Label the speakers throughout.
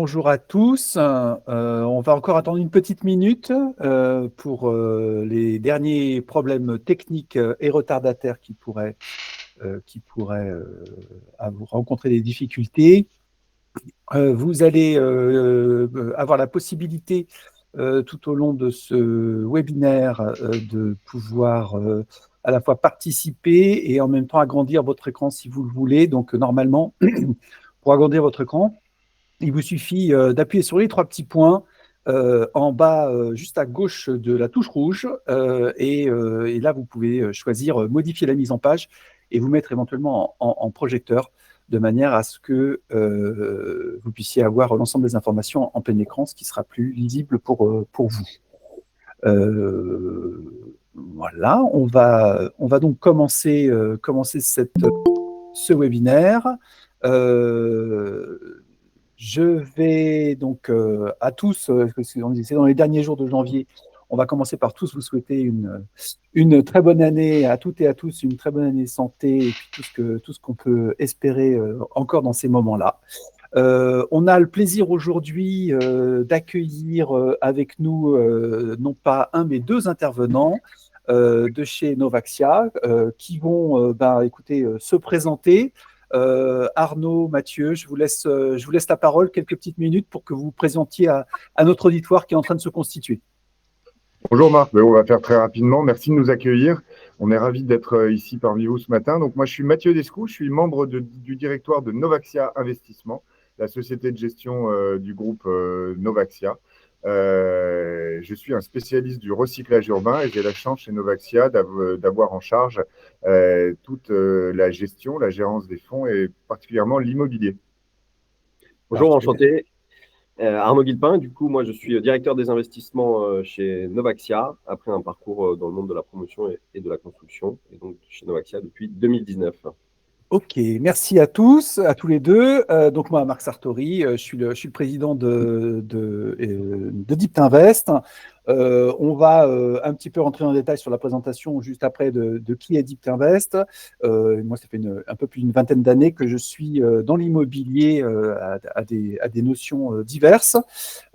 Speaker 1: Bonjour à tous. On va encore attendre une petite minute pour les derniers problèmes techniques et retardataires qui pourraient rencontrer des difficultés. Vous allez avoir la possibilité tout au long de ce webinaire de pouvoir à la fois participer et en même temps agrandir votre écran si vous le voulez. Donc normalement, pour agrandir votre écran, il vous suffit d'appuyer sur les trois petits points en bas, juste à gauche de la touche rouge. Et là, vous pouvez choisir modifier la mise en page et vous mettre éventuellement en projecteur de manière à ce que vous puissiez avoir l'ensemble des informations en plein écran, ce qui sera plus lisible pour vous. Voilà, on va donc commencer ce webinaire. Je vais donc à tous, c'est dans les derniers jours de janvier, on va commencer par tous vous souhaiter une très bonne année à toutes et à tous, une très bonne année de santé et puis tout ce qu'on peut espérer encore dans ces moments-là. On a le plaisir aujourd'hui d'accueillir avec nous non pas un mais deux intervenants de chez Novaxia qui vont écoutez, se présenter. Arnaud, Mathieu, je vous laisse la parole quelques petites minutes pour que vous vous présentiez à notre auditoire qui est en train de se constituer.
Speaker 2: Bonjour Marc, on va faire très rapidement. Merci de nous accueillir. On est ravis d'être ici parmi vous ce matin. Donc moi je suis Mathieu Descou, je suis membre du directoire de Novaxia Investissement, la société de gestion du groupe Novaxia. Je suis un spécialiste du recyclage urbain et j'ai la chance chez Novaxia d'avoir en charge toute la gestion, la gérance des fonds et particulièrement l'immobilier.
Speaker 3: Bonjour, enchanté. Arnaud Guillepin, du coup, moi je suis directeur des investissements chez Novaxia, après un parcours dans le monde de la promotion et de la construction, et donc chez Novaxia depuis 2019.
Speaker 1: Ok, merci à tous les deux. Donc moi, Marc Sartori, je suis le président de Deep Invest. On va un petit peu rentrer dans le détail sur la présentation juste après de qui est Deep Invest. Moi, ça fait un peu plus d'une vingtaine d'années que je suis dans l'immobilier à des notions diverses.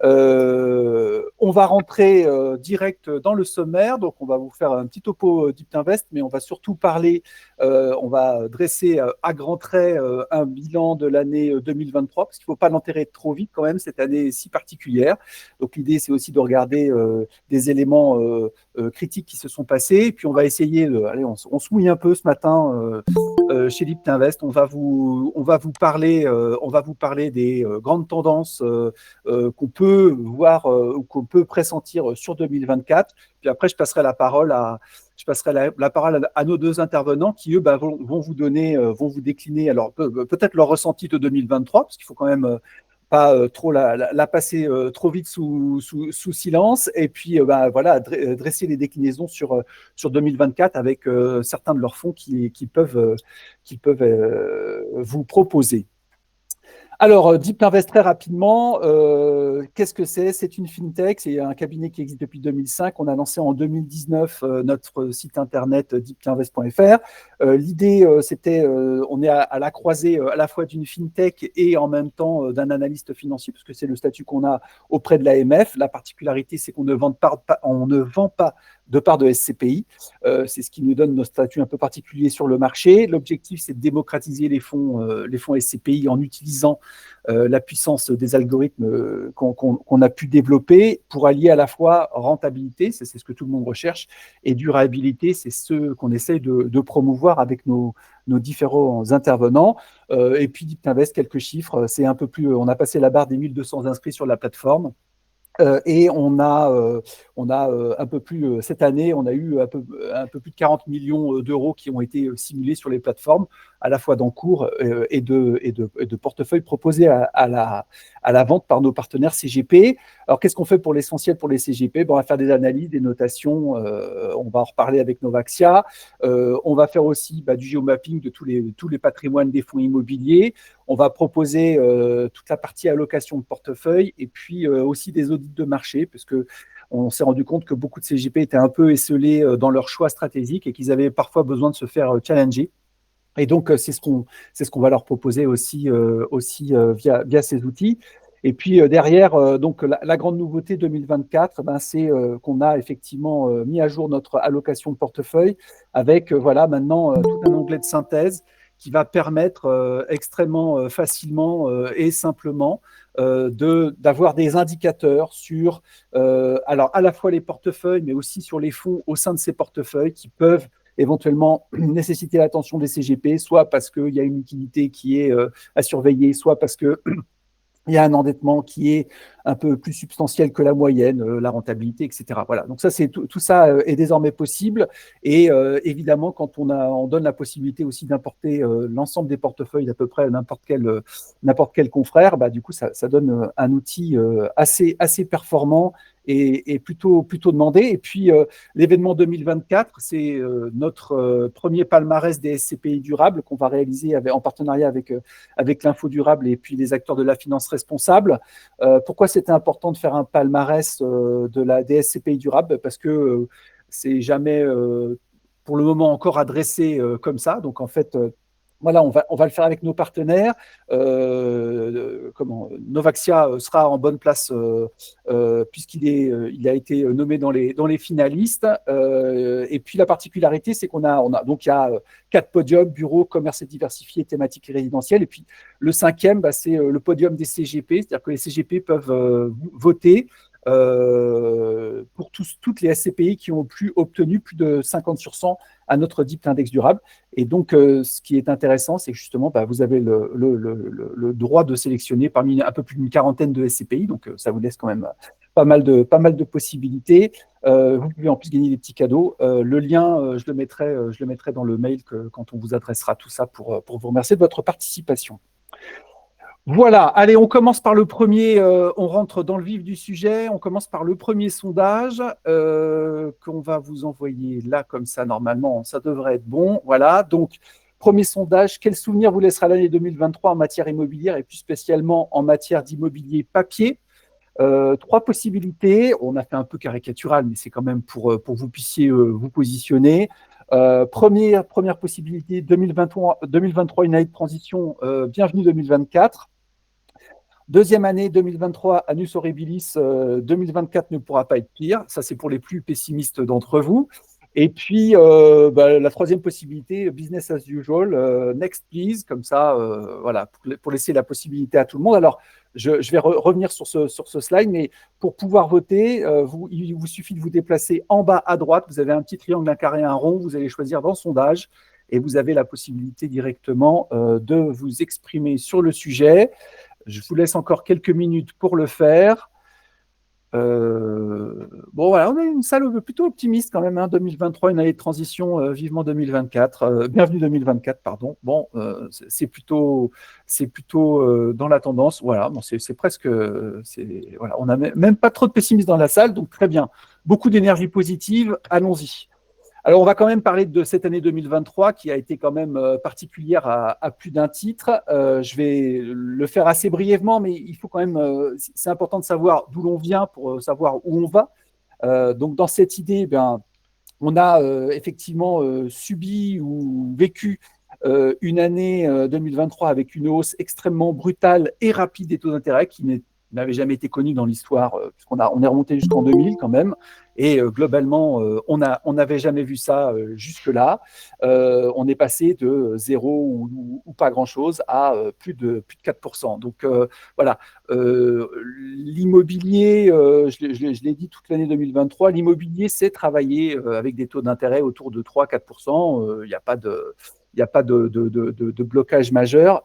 Speaker 1: On va rentrer direct dans le sommaire. Donc, on va vous faire un petit topo Deep Invest, mais on va surtout parler, on va dresser à grands traits un bilan de l'année 2023, parce qu'il ne faut pas l'enterrer trop vite quand même, cette année si particulière. Donc, l'idée, c'est aussi de regarder des éléments critiques qui se sont passés. Et puis, on va essayer, allez, on se mouille un peu ce matin chez Deep Invest. On va vous parler des grandes tendances qu'on peut voir ou qu'on peut pressentir sur 2024. Puis après, je passerai la parole à nos deux intervenants qui, eux, vont vous décliner alors peut-être leur ressenti de 2023, parce qu'il faut quand même pas trop la passer trop vite sous silence, et puis voilà, dresser les déclinaisons sur 2024 avec certains de leurs fonds qu'ils peuvent vous proposer. Alors, Deep Invest, très rapidement, qu'est-ce que c'est ? C'est une fintech, c'est un cabinet qui existe depuis 2005. On a lancé en 2019 notre site internet deepinvest.fr. L'idée, c'était, on est à la croisée à la fois d'une fintech et en même temps d'un analyste financier, parce que c'est le statut qu'on a auprès de l'AMF. La particularité, c'est qu'on ne vend pas de part de SCPI. C'est ce qui nous donne nos statuts un peu particuliers sur le marché. L'objectif, c'est de démocratiser les fonds SCPI en utilisant la puissance des algorithmes qu'on a pu développer pour allier à la fois rentabilité, c'est ce que tout le monde recherche, et durabilité, c'est ce qu'on essaye de promouvoir avec nos différents intervenants. Et puis Deep Invest, quelques chiffres, c'est un peu plus, on a passé la barre des 1200 inscrits sur la plateforme. Et on a un peu plus, cette année, on a eu un peu plus de 40 millions d'euros qui ont été simulés sur les plateformes, à la fois d'encours et de portefeuilles proposés à la vente par nos partenaires CGP. Alors, qu'est-ce qu'on fait pour l'essentiel pour les CGP ? On va faire des analyses, des notations, on va en reparler avec Novaxia. On va faire aussi du géomapping de tous les patrimoines des fonds immobiliers. On va proposer toute la partie allocation de portefeuille et puis aussi des audits de marché, parce que on s'est rendu compte que beaucoup de CGP étaient un peu esselés dans leur choix stratégique et qu'ils avaient parfois besoin de se faire challenger. Et donc, c'est ce qu'on va leur proposer aussi via ces outils. Et puis derrière, donc la grande nouveauté 2024, c'est qu'on a effectivement mis à jour notre allocation de portefeuille avec voilà maintenant tout un onglet de synthèse qui va permettre extrêmement facilement et simplement d'avoir des indicateurs sur alors à la fois les portefeuilles, mais aussi sur les fonds au sein de ces portefeuilles qui peuvent éventuellement nécessiter l'attention des CGP, soit parce qu'il y a une liquidité qui est à surveiller, soit parce que il y a un endettement qui est un peu plus substantiel que la moyenne, la rentabilité, etc. Voilà. Donc ça, tout ça est désormais possible. Et évidemment, quand on donne la possibilité aussi d'importer l'ensemble des portefeuilles d'à peu près n'importe quel confrère, du coup, ça donne un outil assez performant et plutôt demandé. Et puis, l'événement 2024, c'est notre premier palmarès des SCPI durables qu'on va réaliser en partenariat avec l'Info Durable et puis les acteurs de la finance responsable. Pourquoi c'était important de faire un palmarès des SCPI durables? Parce que c'est jamais pour le moment encore adressé comme ça. Donc en fait, voilà, on va le faire avec nos partenaires. Novaxia sera en bonne place puisqu'il a été nommé dans les finalistes. Et puis la particularité, c'est qu'on a donc il y a 4 podiums, bureaux, commerce et diversifié, thématiques et résidentielles. Et puis le cinquième, c'est le podium des CGP, c'est-à-dire que les CGP peuvent voter pour toutes les SCPI qui ont obtenu plus de 50 sur 100 à notre DIPT Index durable. Et donc, ce qui est intéressant, c'est que justement, vous avez le droit de sélectionner parmi un peu plus d'une quarantaine de SCPI. Donc, ça vous laisse quand même pas mal de possibilités. Vous pouvez en plus gagner des petits cadeaux. Le lien, je le mettrai dans le mail quand on vous adressera tout ça pour vous remercier de votre participation. Voilà, allez, on commence par le premier, on rentre dans le vif du sujet, on commence par le premier sondage qu'on va vous envoyer là, comme ça, normalement, ça devrait être bon. Voilà, donc, premier sondage, quel souvenir vous laissera l'année 2023 en matière immobilière et plus spécialement en matière d'immobilier papier? 3 possibilités, on a fait un peu caricatural, mais c'est quand même pour que vous puissiez vous positionner. Première possibilité, 2023, une année de transition, bienvenue 2024. Deuxième année, 2023, Annus Horribilis, 2024 ne pourra pas être pire. Ça, c'est pour les plus pessimistes d'entre vous. Et puis, la troisième possibilité, business as usual, next please, comme ça, voilà, pour laisser la possibilité à tout le monde. Alors, je vais revenir sur ce slide, mais pour pouvoir voter, il vous suffit de vous déplacer en bas à droite. Vous avez un petit triangle, un carré, un rond. Vous allez choisir dans sondage et vous avez la possibilité directement de vous exprimer sur le sujet. Je vous laisse encore quelques minutes pour le faire. Bon, voilà, on a une salle plutôt optimiste quand même. 2023, une année de transition, vivement 2024. Bienvenue 2024, pardon. Bon, c'est plutôt dans la tendance. Voilà, bon, c'est presque. Voilà, on n'a même pas trop de pessimistes dans la salle, donc très bien. Beaucoup d'énergie positive, allons-y. Alors, on va quand même parler de cette année 2023 qui a été quand même particulière à plus d'un titre. Je vais le faire assez brièvement, mais il faut quand même, c'est important de savoir d'où l'on vient pour savoir où on va. Donc, dans cette idée, on a effectivement subi ou vécu une année 2023 avec une hausse extrêmement brutale et rapide des taux d'intérêt qui n'avait jamais été connue dans l'histoire, puisqu'on est remonté jusqu'en 2000 quand même. Et globalement, on n'avait jamais vu ça jusque-là. On est passé de zéro ou pas grand-chose à plus de 4%. Donc voilà, l'immobilier, je l'ai dit toute l'année 2023, l'immobilier, c'est travailler avec des taux d'intérêt autour de 3-4%. Il n'y a pas de blocage majeur.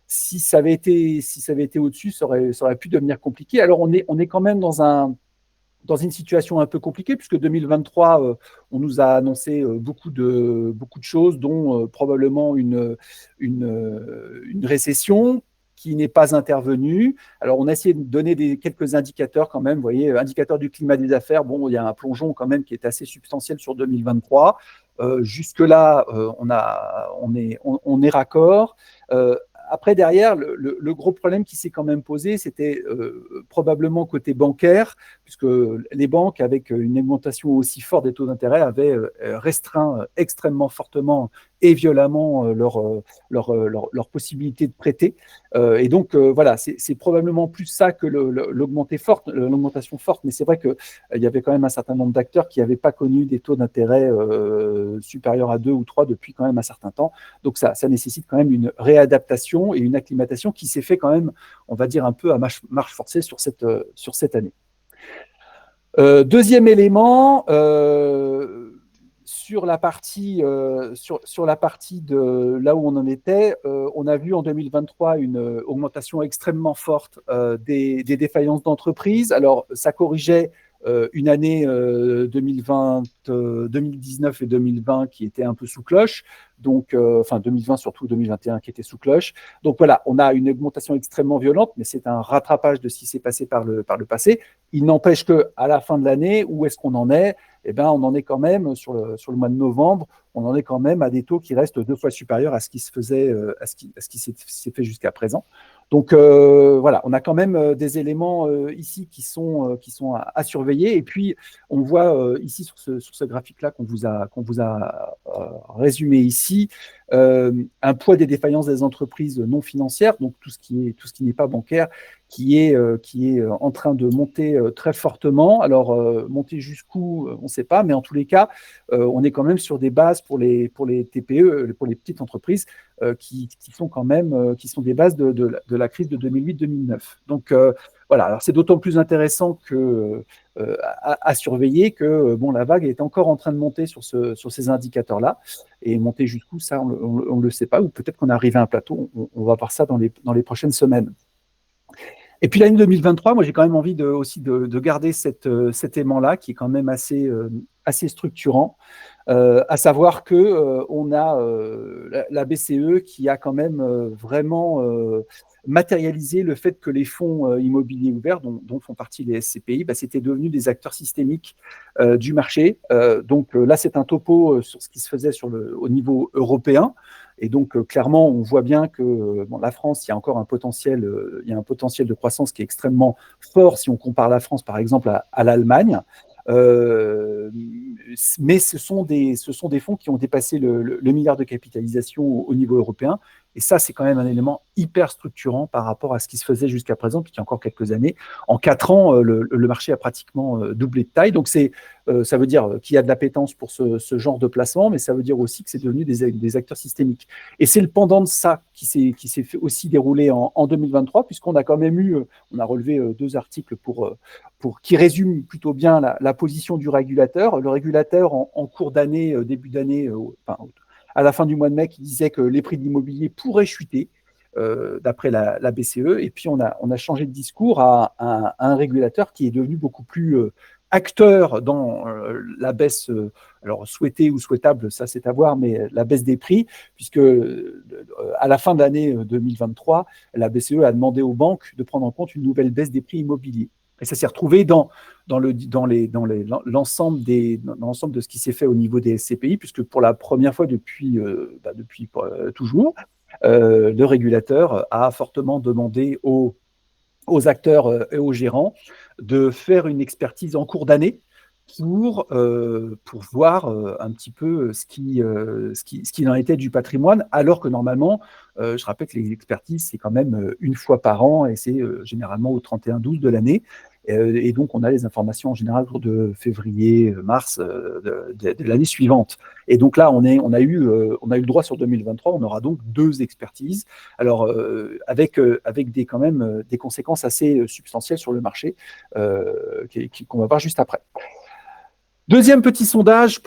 Speaker 1: Si ça avait été au-dessus, ça aurait pu devenir compliqué. Alors on est quand même dans une situation un peu compliquée, puisque 2023, on nous a annoncé beaucoup de choses, dont probablement une récession qui n'est pas intervenue. Alors, on a essayé de donner quelques indicateurs quand même. Vous voyez, indicateur du climat des affaires, bon, il y a un plongeon quand même qui est assez substantiel sur 2023. Jusque-là, on est raccord. Après, derrière, le gros problème qui s'est quand même posé, c'était probablement côté bancaire, puisque les banques, avec une augmentation aussi forte des taux d'intérêt, avaient restreint extrêmement fortement et violemment leur possibilité de prêter. Et donc, voilà, c'est probablement plus ça que l'augmentation forte, mais c'est vrai qu'il y avait quand même un certain nombre d'acteurs qui n'avaient pas connu des taux d'intérêt supérieurs à 2 ou 3 depuis quand même un certain temps. Donc, ça nécessite quand même une réadaptation et une acclimatation qui s'est fait quand même, on va dire, un peu à marche forcée sur cette année. Deuxième élément, sur la partie de là où on en était, on a vu en 2023 une augmentation extrêmement forte des défaillances d'entreprises. Alors, ça corrigeait une année 2020, 2019 et 2020 qui étaient un peu sous cloche. Donc, enfin 2020 surtout, 2021 qui était sous cloche. Donc voilà, on a une augmentation extrêmement violente, mais c'est un rattrapage de ce qui s'est passé par le passé. Il n'empêche qu'à la fin de l'année, où est-ce qu'on en est? Eh ben, on en est quand même sur le mois de novembre, on en est quand même à des taux qui restent 2 fois supérieurs à ce qui se faisait, à ce qui s'est fait jusqu'à présent. Donc voilà, on a quand même des éléments ici qui sont à surveiller. Et puis on voit ici sur ce graphique-là qu'on vous a résumé ici, un poids des défaillances des entreprises non financières, donc tout ce qui n'est pas bancaire, qui est en train de monter très fortement. Alors, monter jusqu'où, on ne sait pas, mais en tous les cas, on est quand même sur des bases pour les TPE, pour les petites entreprises, qui sont quand même qui sont des bases de la crise de 2008-2009. Donc, voilà, alors c'est d'autant plus intéressant à surveiller que bon, la vague est encore en train de monter sur ces indicateurs-là. Et monter jusqu'où, ça, on ne le sait pas, ou peut-être qu'on est arrivé à un plateau, on va voir ça dans les prochaines semaines. Et puis l'année 2023, moi j'ai quand même envie aussi de garder cet aimant-là qui est quand même assez structurant, à savoir que on a la BCE qui a quand même vraiment matérialisé le fait que les fonds immobiliers ouverts, dont font partie les SCPI, c'était devenu des acteurs systémiques du marché. Donc là, c'est un topo sur ce qui se faisait au niveau européen. Et donc, clairement, on voit bien que la France, il y a encore un potentiel de croissance qui est extrêmement fort si on compare la France, par exemple, à l'Allemagne. Mais ce sont des fonds qui ont dépassé le milliard de capitalisation au niveau européen. Et ça, c'est quand même un élément hyper structurant par rapport à ce qui se faisait jusqu'à présent, puis il y a encore quelques années. En 4 ans, le marché a pratiquement doublé de taille. Donc, ça veut dire qu'il y a de l'appétence pour ce genre de placement, mais ça veut dire aussi que c'est devenu des acteurs systémiques. Et c'est le pendant de ça qui s'est fait aussi dérouler en 2023, puisqu'on a quand même on a relevé 2 articles qui résument plutôt bien la position du régulateur. Le régulateur, en cours d'année, début d'année, à la fin du mois de mai, qui disait que les prix de l'immobilier pourraient chuter, d'après la BCE. Et puis, on a changé de discours à un régulateur qui est devenu beaucoup plus acteur dans la baisse, alors souhaitée ou souhaitable, ça c'est à voir, mais la baisse des prix, puisque à la fin de l'année 2023, la BCE a demandé aux banques de prendre en compte une nouvelle baisse des prix immobiliers. Et ça s'est retrouvé dans l'ensemble de ce qui s'est fait au niveau des SCPI, puisque pour la première fois depuis toujours, le régulateur a fortement demandé aux acteurs et aux gérants de faire une expertise en cours d'année pour voir un petit peu ce qu'il en était du patrimoine, alors que normalement, je rappelle que les expertises, c'est quand même une fois par an et c'est généralement au 31-12 de l'année. Et donc, on a les informations en général autour de février, mars de l'année suivante. Et donc là, on a eu le droit sur 2023, on aura donc 2 expertises, alors avec quand même des conséquences assez substantielles sur le marché qu'on va voir juste après. Deuxième petit sondage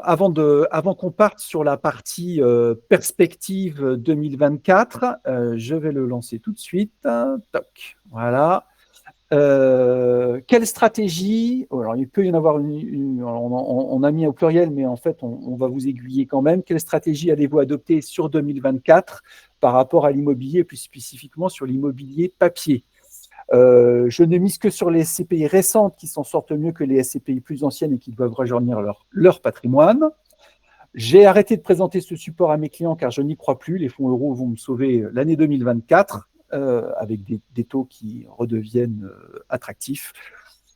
Speaker 1: avant qu'on parte sur la partie perspective 2024. Je vais le lancer tout de suite. Toc, voilà. Quelle stratégie? Alors, il peut y en avoir on a mis au pluriel, mais en fait, on va vous aiguiller quand même. Quelle stratégie allez-vous adopter sur 2024 par rapport à l'immobilier, et plus spécifiquement sur l'immobilier papier? Je ne mise que sur les SCPI récentes qui s'en sortent mieux que les SCPI plus anciennes et qui doivent rajeunir leur patrimoine. J'ai arrêté de présenter ce support à mes clients car je n'y crois plus. Les fonds euros vont me sauver l'année 2024 avec des taux qui redeviennent attractifs.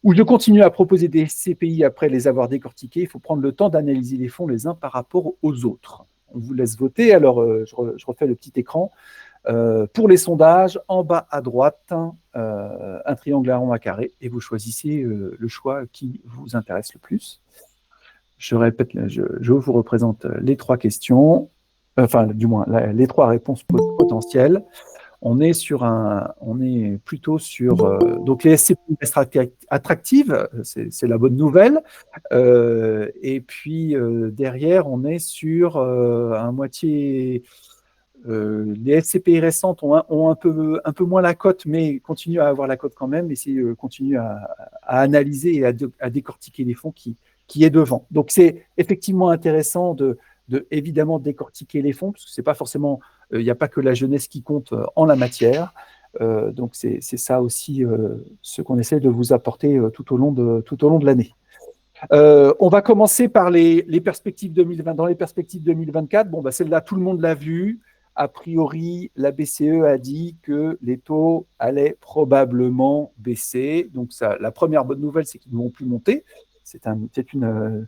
Speaker 1: Ou je continue à proposer des SCPI après les avoir décortiqués. Il faut prendre le temps d'analyser les fonds les uns par rapport aux autres. on vous laisse voter. Alors, je refais le petit écran. Pour les sondages, en bas à droite, un triangle, un rond, un carré, et vous choisissez le choix qui vous intéresse le plus. Je répète, je vous représente les 3 questions, enfin, du moins, les 3 réponses potentielles. On est plutôt sur donc les SCPI attractives, c'est la bonne nouvelle. Et puis derrière, on est sur un moitié. Les SCPI récentes ont un peu moins la cote, mais continuent à avoir la cote quand même, et continuent à analyser et à décortiquer les fonds qui est devant. Donc c'est effectivement intéressant de évidemment décortiquer les fonds, parce que c'est pas forcément, il n'y a pas que la jeunesse qui compte en la matière. Donc c'est ça aussi ce qu'on essaie de vous apporter tout au long de l'année. On va commencer par les perspectives 2020. Dans les perspectives 2024, bon, celle-là, tout le monde l'a vu. A priori, la BCE a dit que les taux allaient probablement baisser. Donc, la première bonne nouvelle, c'est qu'ils ne vont plus monter. C'est une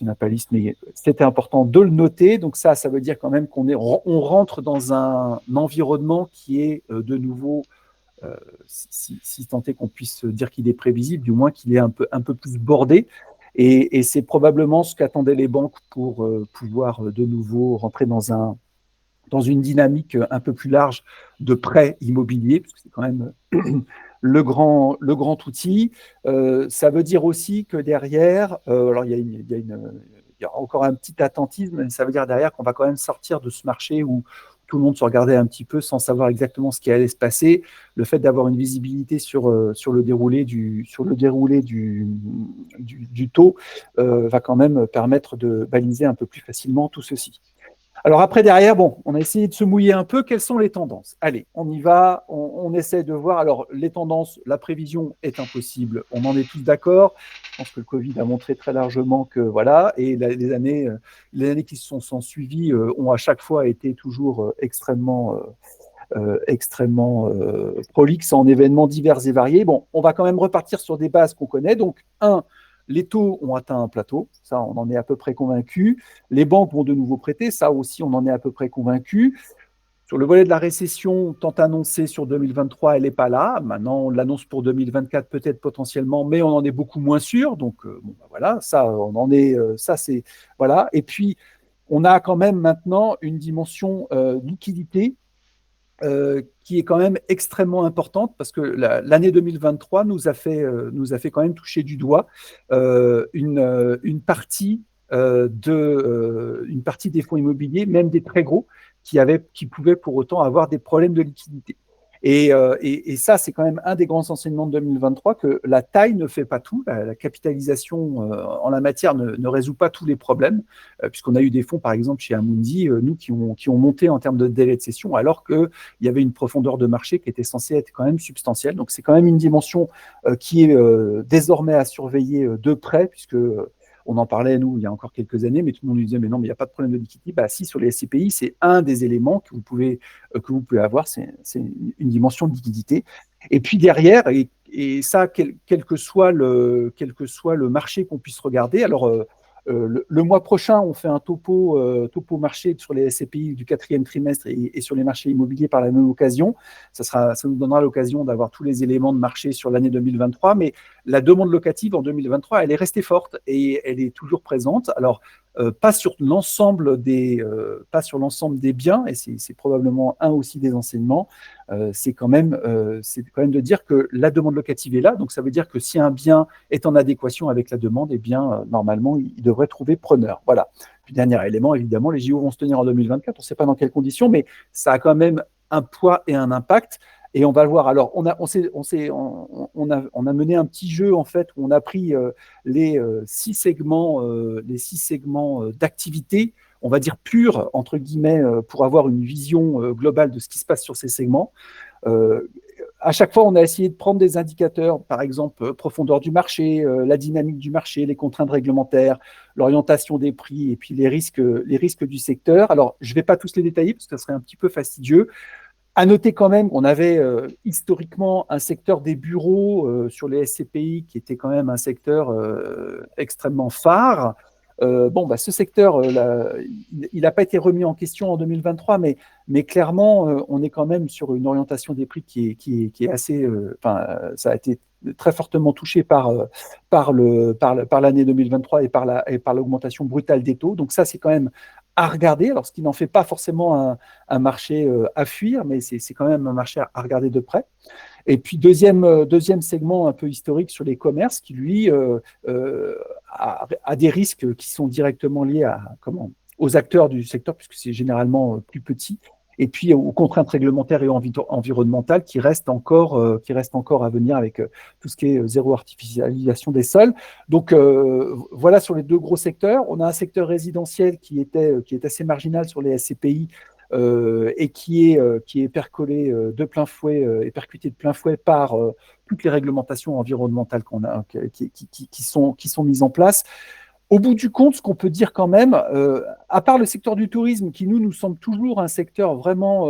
Speaker 1: appaliste, mais c'était important de le noter. Donc, ça veut dire quand même on rentre dans un environnement qui est de nouveau, si tant est qu'on puisse dire qu'il est prévisible, du moins qu'il est un peu plus bordé. Et c'est probablement ce qu'attendaient les banques pour pouvoir de nouveau rentrer dans une dynamique un peu plus large de prêts immobiliers, parce que c'est quand même le grand outil. Ça veut dire aussi que derrière, alors il y a encore un petit attentisme, mais ça veut dire derrière qu'on va quand même sortir de ce marché où tout le monde se regardait un petit peu sans savoir exactement ce qui allait se passer. Le fait d'avoir une visibilité sur le déroulé du taux va quand même permettre de baliser un peu plus facilement tout ceci. Alors après, derrière, bon, on a essayé de se mouiller un peu. Quelles sont les tendances? Allez, on y va, on essaie de voir. Alors, les tendances, la prévision est impossible. On en est tous d'accord. Je pense que le Covid a montré très largement que, voilà, et les années qui sont suivies ont à chaque fois été toujours extrêmement prolixes en événements divers et variés. Bon, on va quand même repartir sur des bases qu'on connaît. Donc, les taux ont atteint un plateau, ça on en est à peu près convaincu. Les banques vont de nouveau prêter, ça aussi on en est à peu près convaincu. Sur le volet de la récession, tant annoncée sur 2023, elle n'est pas là. Maintenant, on l'annonce pour 2024 peut-être potentiellement, mais on en est beaucoup moins sûr. Donc voilà, ça on en est, ça c'est voilà. Et puis on a quand même maintenant une dimension liquidité qui est quand même extrêmement importante, parce que l'année 2023 nous a fait quand même toucher du doigt une partie des fonds immobiliers, même des très gros, qui pouvaient pour autant avoir des problèmes de liquidité. Et ça, c'est quand même un des grands enseignements de 2023, que la taille ne fait pas tout, la capitalisation en la matière ne résout pas tous les problèmes, puisqu'on a eu des fonds, par exemple, chez Amundi, nous, qui ont monté en termes de délai de cession, alors qu'il y avait une profondeur de marché qui était censée être quand même substantielle. Donc, c'est quand même une dimension qui est désormais à surveiller de près, puisque on en parlait, nous, il y a encore quelques années, mais tout le monde nous disait, mais non, mais il n'y a pas de problème de liquidité. Bah, si, sur les SCPI, c'est un des éléments que vous pouvez avoir, c'est une dimension de liquidité. Et puis derrière, et ça, quel que soit le marché qu'on puisse regarder, alors le mois prochain, on fait un topo marché sur les SCPI du 4e trimestre et sur les marchés immobiliers par la même occasion. Ça nous donnera l'occasion d'avoir tous les éléments de marché sur l'année 2023, mais la demande locative en 2023, elle est restée forte et elle est toujours présente. Alors, pas sur l'ensemble des biens, et c'est probablement un aussi des enseignements, c'est quand même de dire que la demande locative est là. Donc ça veut dire que si un bien est en adéquation avec la demande, eh bien normalement il devrait trouver preneur. Voilà. Puis dernier élément, évidemment, les JO vont se tenir en 2024. On ne sait pas dans quelles conditions, mais ça a quand même un poids et un impact. Et on va le voir. Alors, on a mené un petit jeu, en fait, où on a pris les 6 segments d'activité, on va dire purs, entre guillemets, pour avoir une vision globale de ce qui se passe sur ces segments. À chaque fois, on a essayé de prendre des indicateurs, par exemple, profondeur du marché, la dynamique du marché, les contraintes réglementaires, l'orientation des prix et puis les risques du secteur. Alors, je ne vais pas tous les détailler parce que ça serait un petit peu fastidieux. À noter quand même qu'on avait historiquement un secteur des bureaux sur les SCPI qui était quand même un secteur extrêmement phare. Ce secteur, il n'a pas été remis en question en 2023, mais clairement, on est quand même sur une orientation des prix qui est assez. Ça a été très fortement touché par l'année 2023 et par l'augmentation brutale des taux. Donc ça, c'est quand même à regarder, alors ce qui n'en fait pas forcément un marché à fuir, mais c'est quand même un marché à regarder de près. Et puis, deuxième segment un peu historique sur les commerces qui, lui, a des risques qui sont directement liés aux acteurs du secteur, puisque c'est généralement plus petit, et puis aux contraintes réglementaires et environnementales qui restent encore à venir avec tout ce qui est zéro artificialisation des sols. Donc, voilà sur les deux gros secteurs. On a un secteur résidentiel qui est assez marginal sur les SCPI, et qui est percolé de plein fouet et percuté de plein fouet par toutes les réglementations environnementales qui sont mises en place. Au bout du compte, ce qu'on peut dire quand même, à part le secteur du tourisme, qui nous semble toujours un secteur vraiment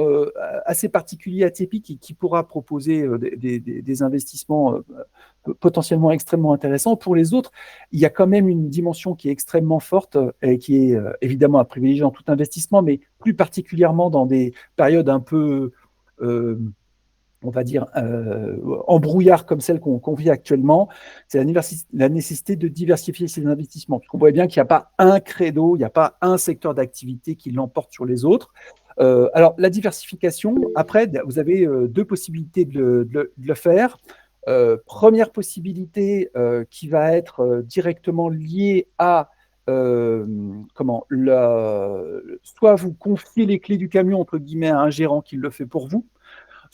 Speaker 1: assez particulier, atypique, et qui pourra proposer des investissements potentiellement extrêmement intéressants, pour les autres, il y a quand même une dimension qui est extrêmement forte et qui est évidemment à privilégier dans tout investissement, mais plus particulièrement dans des périodes un peu on va dire, embrouillard comme celle qu'on vit actuellement, c'est la nécessité de diversifier ses investissements. Parce qu'on voit bien qu'il n'y a pas un credo, il n'y a pas un secteur d'activité qui l'emporte sur les autres. Alors, la diversification, après, vous avez deux possibilités de le faire. Première possibilité qui va être directement liée à soit vous confiez les clés du camion, entre guillemets, à un gérant qui le fait pour vous,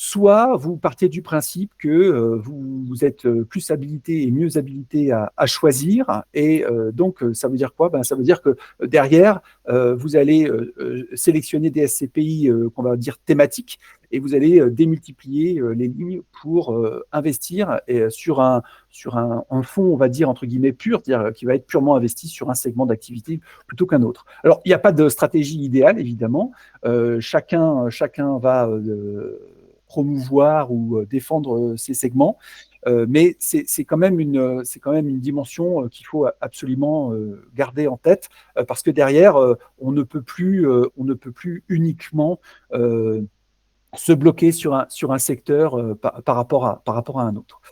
Speaker 1: soit vous partez du principe que vous êtes plus habilité et mieux habilité à choisir. Et donc, ça veut dire quoi? Ça veut dire que derrière, vous allez sélectionner des SCPI qu'on va dire thématiques, et vous allez démultiplier les lignes pour investir sur un fonds, on va dire, entre guillemets, pur, c'est-à-dire qui va être purement investi sur un segment d'activité plutôt qu'un autre. Alors, il n'y a pas de stratégie idéale, évidemment. Chacun va promouvoir ou défendre ces segments. Mais c'est quand même une dimension qu'il faut absolument garder en tête, parce que derrière, on ne peut plus uniquement se bloquer sur un secteur par rapport à un autre.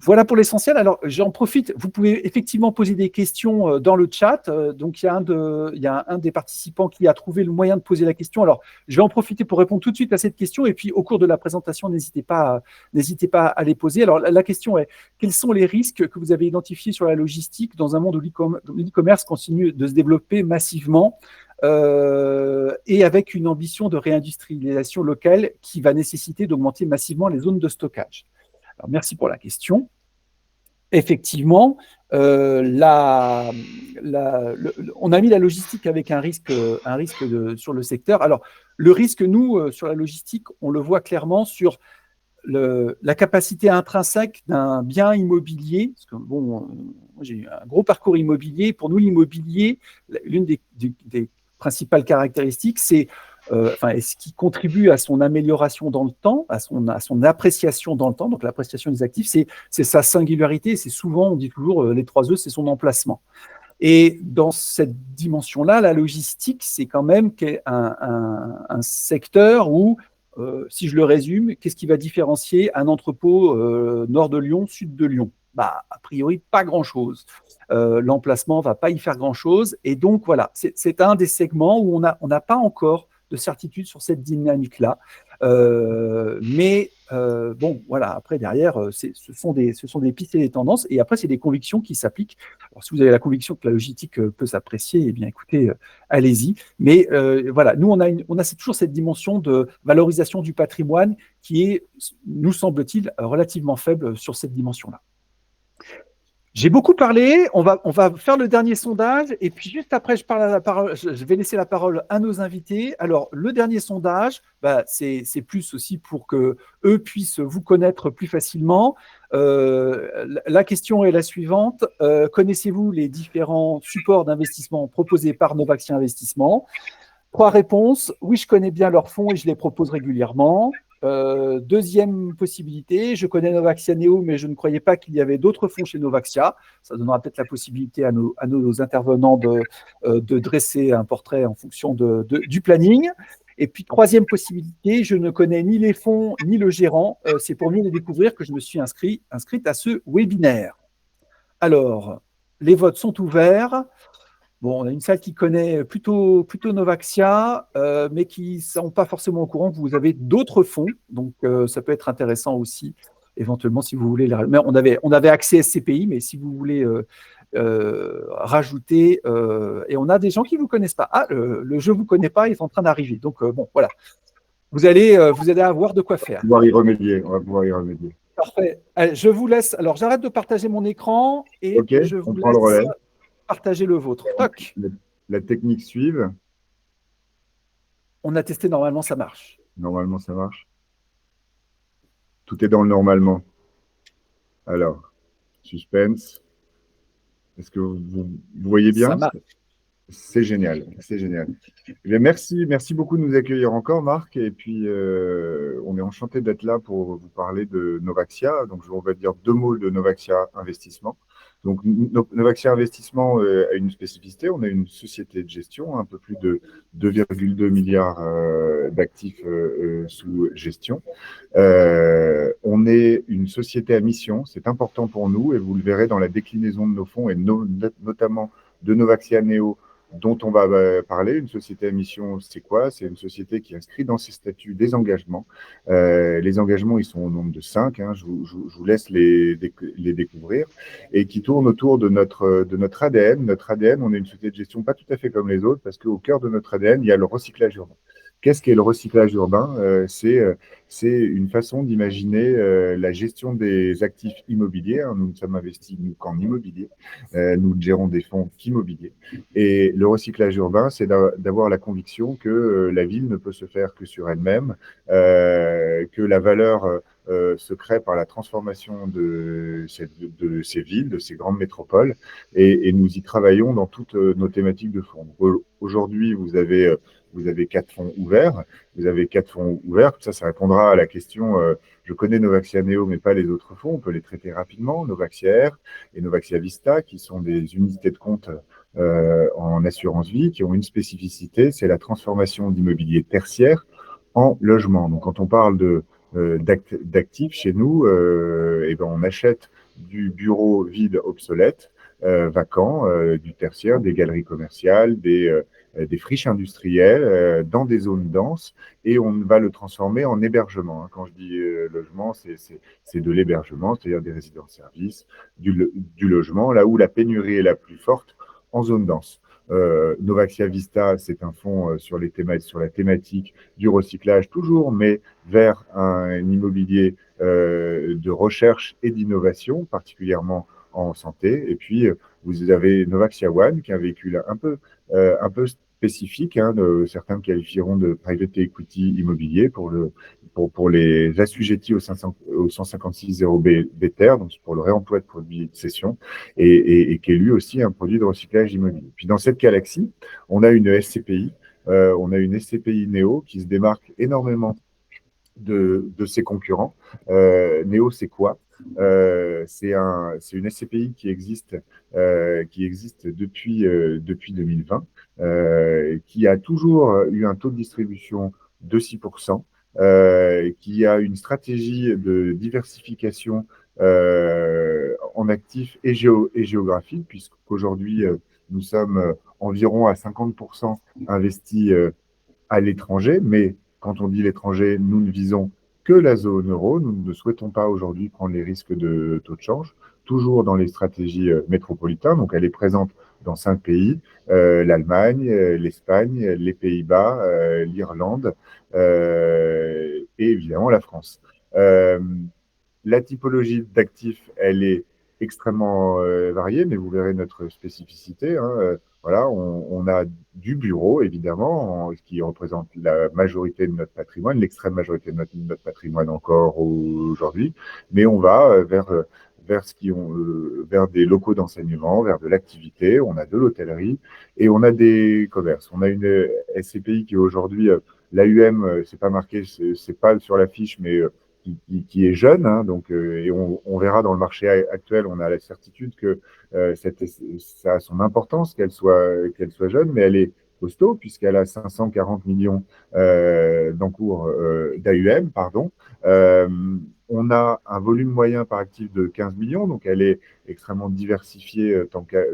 Speaker 1: Voilà pour l'essentiel. Alors, j'en profite. Vous pouvez effectivement poser des questions dans le chat. Donc, il y a un des participants qui a trouvé le moyen de poser la question. Alors, je vais en profiter pour répondre tout de suite à cette question. Et puis, au cours de la présentation, n'hésitez pas à les poser. Alors, la question est, quels sont les risques que vous avez identifiés sur la logistique dans un monde où l'e-commerce continue de se développer massivement, et avec une ambition de réindustrialisation locale qui va nécessiter d'augmenter massivement les zones de stockage? Alors, merci pour la question. Effectivement, on a mis la logistique avec un risque sur le secteur. Alors, le risque, nous, sur la logistique, on le voit clairement sur la capacité intrinsèque d'un bien immobilier. Parce que, moi, j'ai un gros parcours immobilier. Pour nous, l'immobilier, l'une des principales caractéristiques, c'est ce qui contribue à son amélioration dans le temps, à son appréciation dans le temps. Donc, l'appréciation des actifs, c'est sa singularité. C'est souvent, on dit toujours, les 3 E, c'est son emplacement. Et dans cette dimension-là, la logistique, c'est quand même un secteur où, si je le résume, qu'est-ce qui va différencier un entrepôt nord de Lyon, sud de Lyon? A priori, pas grand-chose. L'emplacement ne va pas y faire grand-chose. Et donc, voilà, c'est un des segments où on n'a pas encore de certitude sur cette dynamique-là. Mais voilà, après, derrière, ce sont des pistes et des tendances. Et après, c'est des convictions qui s'appliquent. Alors, si vous avez la conviction que la logistique peut s'apprécier, eh bien, écoutez, allez-y. Mais voilà, nous, on a toujours cette dimension de valorisation du patrimoine qui est, nous semble-t-il, relativement faible sur cette dimension-là. J'ai beaucoup parlé, on va faire le dernier sondage, et puis juste après, je vais laisser la parole à nos invités. Alors, le dernier sondage, c'est plus aussi pour qu'eux puissent vous connaître plus facilement. La question est la suivante. Connaissez-vous les différents supports d'investissement proposés par Novaxia Investissement? 3 réponses. Oui, je connais bien leurs fonds et je les propose régulièrement. Deuxième possibilité, je connais Novaxia Neo, mais je ne croyais pas qu'il y avait d'autres fonds chez Novaxia. Ça donnera peut-être la possibilité à nos intervenants de dresser un portrait en fonction du planning. Et puis, troisième possibilité, je ne connais ni les fonds ni le gérant. C'est pour mieux les découvrir que je me suis inscrite à ce webinaire. Alors, les votes sont ouverts. Bon, on a une salle qui connaît plutôt Novaxia, mais qui ne sont pas forcément au courant que vous avez d'autres fonds. Donc, ça peut être intéressant aussi, éventuellement, si vous voulez. Mais on avait accès à SCPI, mais si vous voulez rajouter, et on a des gens qui ne vous connaissent pas. Ah, le je ne vous connais pas est en train d'arriver. Donc, bon, voilà. Vous allez avoir de quoi faire.
Speaker 2: On va pouvoir y remédier.
Speaker 1: Parfait. Allez, je vous laisse. Alors, j'arrête de partager mon écran et
Speaker 2: Ok,
Speaker 1: je vous
Speaker 2: on prend le
Speaker 1: laisse
Speaker 2: relais.
Speaker 1: partager le vôtre. Toc.
Speaker 2: La technique suive.
Speaker 1: On a testé, normalement, ça marche.
Speaker 2: Normalement, ça marche. Tout est dans le normalement. Alors, suspense. Est-ce que vous voyez bien?
Speaker 1: Ça marche.
Speaker 2: C'est génial, c'est génial. Eh bien, merci beaucoup de nous accueillir encore, Marc. Et puis, on est enchanté d'être là pour vous parler de Novaxia. Donc, on va dire 2 mots de Novaxia Investissement. Donc, Novaxia Investissement a une spécificité. On a une société de gestion, un peu plus de 2,2 milliards d'actifs sous gestion. On est une société à mission. C'est important pour nous et vous le verrez dans la déclinaison de nos fonds et notamment de Novaxia Neo, dont on va parler. Une société à mission, c'est quoi? C'est une société qui inscrit dans ses statuts des engagements. Les engagements, ils sont au nombre de 5. Je vous laisse les découvrir. Et qui tournent autour de notre ADN. Notre ADN, on est une société de gestion pas tout à fait comme les autres, parce qu'au cœur de notre ADN, il y a le recyclage urbain. Qu'est-ce qu'est le recyclage urbain? C'est une façon d'imaginer la gestion des actifs immobiliers. Nous ne sommes investis qu'en immobilier. Nous ne gérons des fonds qu'immobiliers. Et le recyclage urbain, c'est d'avoir la conviction que la ville ne peut se faire que sur elle-même, que la valeur se crée par la transformation de ces villes, de ces grandes métropoles, et nous y travaillons dans toutes nos thématiques de fonds. Aujourd'hui, vous avez 4 fonds ouverts. Vous avez 4 fonds ouverts. Ça répondra à la question je connais Novaxia Neo, mais pas les autres fonds. On peut les traiter rapidement. Novaxia Air et Novaxia Vista, qui sont des unités de compte en assurance vie, qui ont une spécificité, c'est la transformation d'immobilier tertiaire en logement. Donc, quand on parle d'actifs chez nous, on achète du bureau vide obsolète, vacant, du tertiaire, des galeries commerciales, des friches industrielles dans des zones denses, et on va le transformer en hébergement. Quand je dis logement, c'est de l'hébergement, c'est-à-dire des résidences-services, du logement, là où la pénurie est la plus forte, en zone dense. Novaxia Vista, c'est un fonds sur la thématique du recyclage toujours, mais vers un immobilier de recherche et d'innovation, particulièrement en santé. Et puis, vous avez Novaxia One, qui est un véhicule un peu spécifique, certains qualifieront de private equity immobilier pour les assujettis au 156.0 BTR, donc pour le réemploi de produits de cession, et qui est lui aussi un produit de recyclage immobilier. Puis dans cette galaxie, on a une SCPI, Neo qui se démarque énormément de ses concurrents. Neo, c'est quoi? C'est une SCPI qui existe depuis 2020, qui a toujours eu un taux de distribution de 6%, qui a une stratégie de diversification en actifs et géographiques, puisqu'aujourd'hui, nous sommes environ à 50% investis à l'étranger, mais quand on dit l'étranger, nous ne visons que la zone euro. Nous ne souhaitons pas aujourd'hui prendre les risques de taux de change, toujours dans les stratégies métropolitaines. Donc, elle est présente dans 5 pays, l'Allemagne, l'Espagne, les Pays-Bas, l'Irlande et évidemment la France. La typologie d'actifs, elle est extrêmement variée, mais vous verrez notre spécificité. Voilà, on a du bureau, évidemment, qui représente la majorité de notre patrimoine, l'extrême majorité de notre patrimoine encore aujourd'hui, mais on va vers des locaux d'enseignement, vers de l'activité, on a de l'hôtellerie et on a des commerces. On a une SCPI qui est aujourd'hui l'AUM, c'est pas marqué, c'est pas sur la fiche, mais qui est jeune, hein, donc, et on verra dans le marché actuel, on a la certitude que ça a son importance qu'elle soit jeune, mais elle est costaud puisqu'elle a 540 millions d'encours d'AUM, pardon. Euh, on a un volume moyen par actif de 15 millions, donc elle est extrêmement diversifiée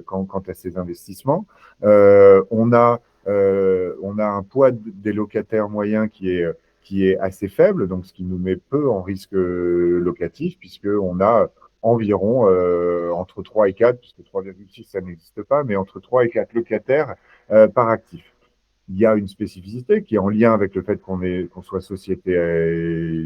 Speaker 2: quant à ses investissements. On a un poids des locataires moyens qui est assez faible, donc ce qui nous met peu en risque locatif, puisqu'on a environ entre 3 et 4, puisque 3,6 ça n'existe pas, mais entre 3 et 4 locataires par actif. Il y a une spécificité qui est en lien avec le fait qu'on soit société à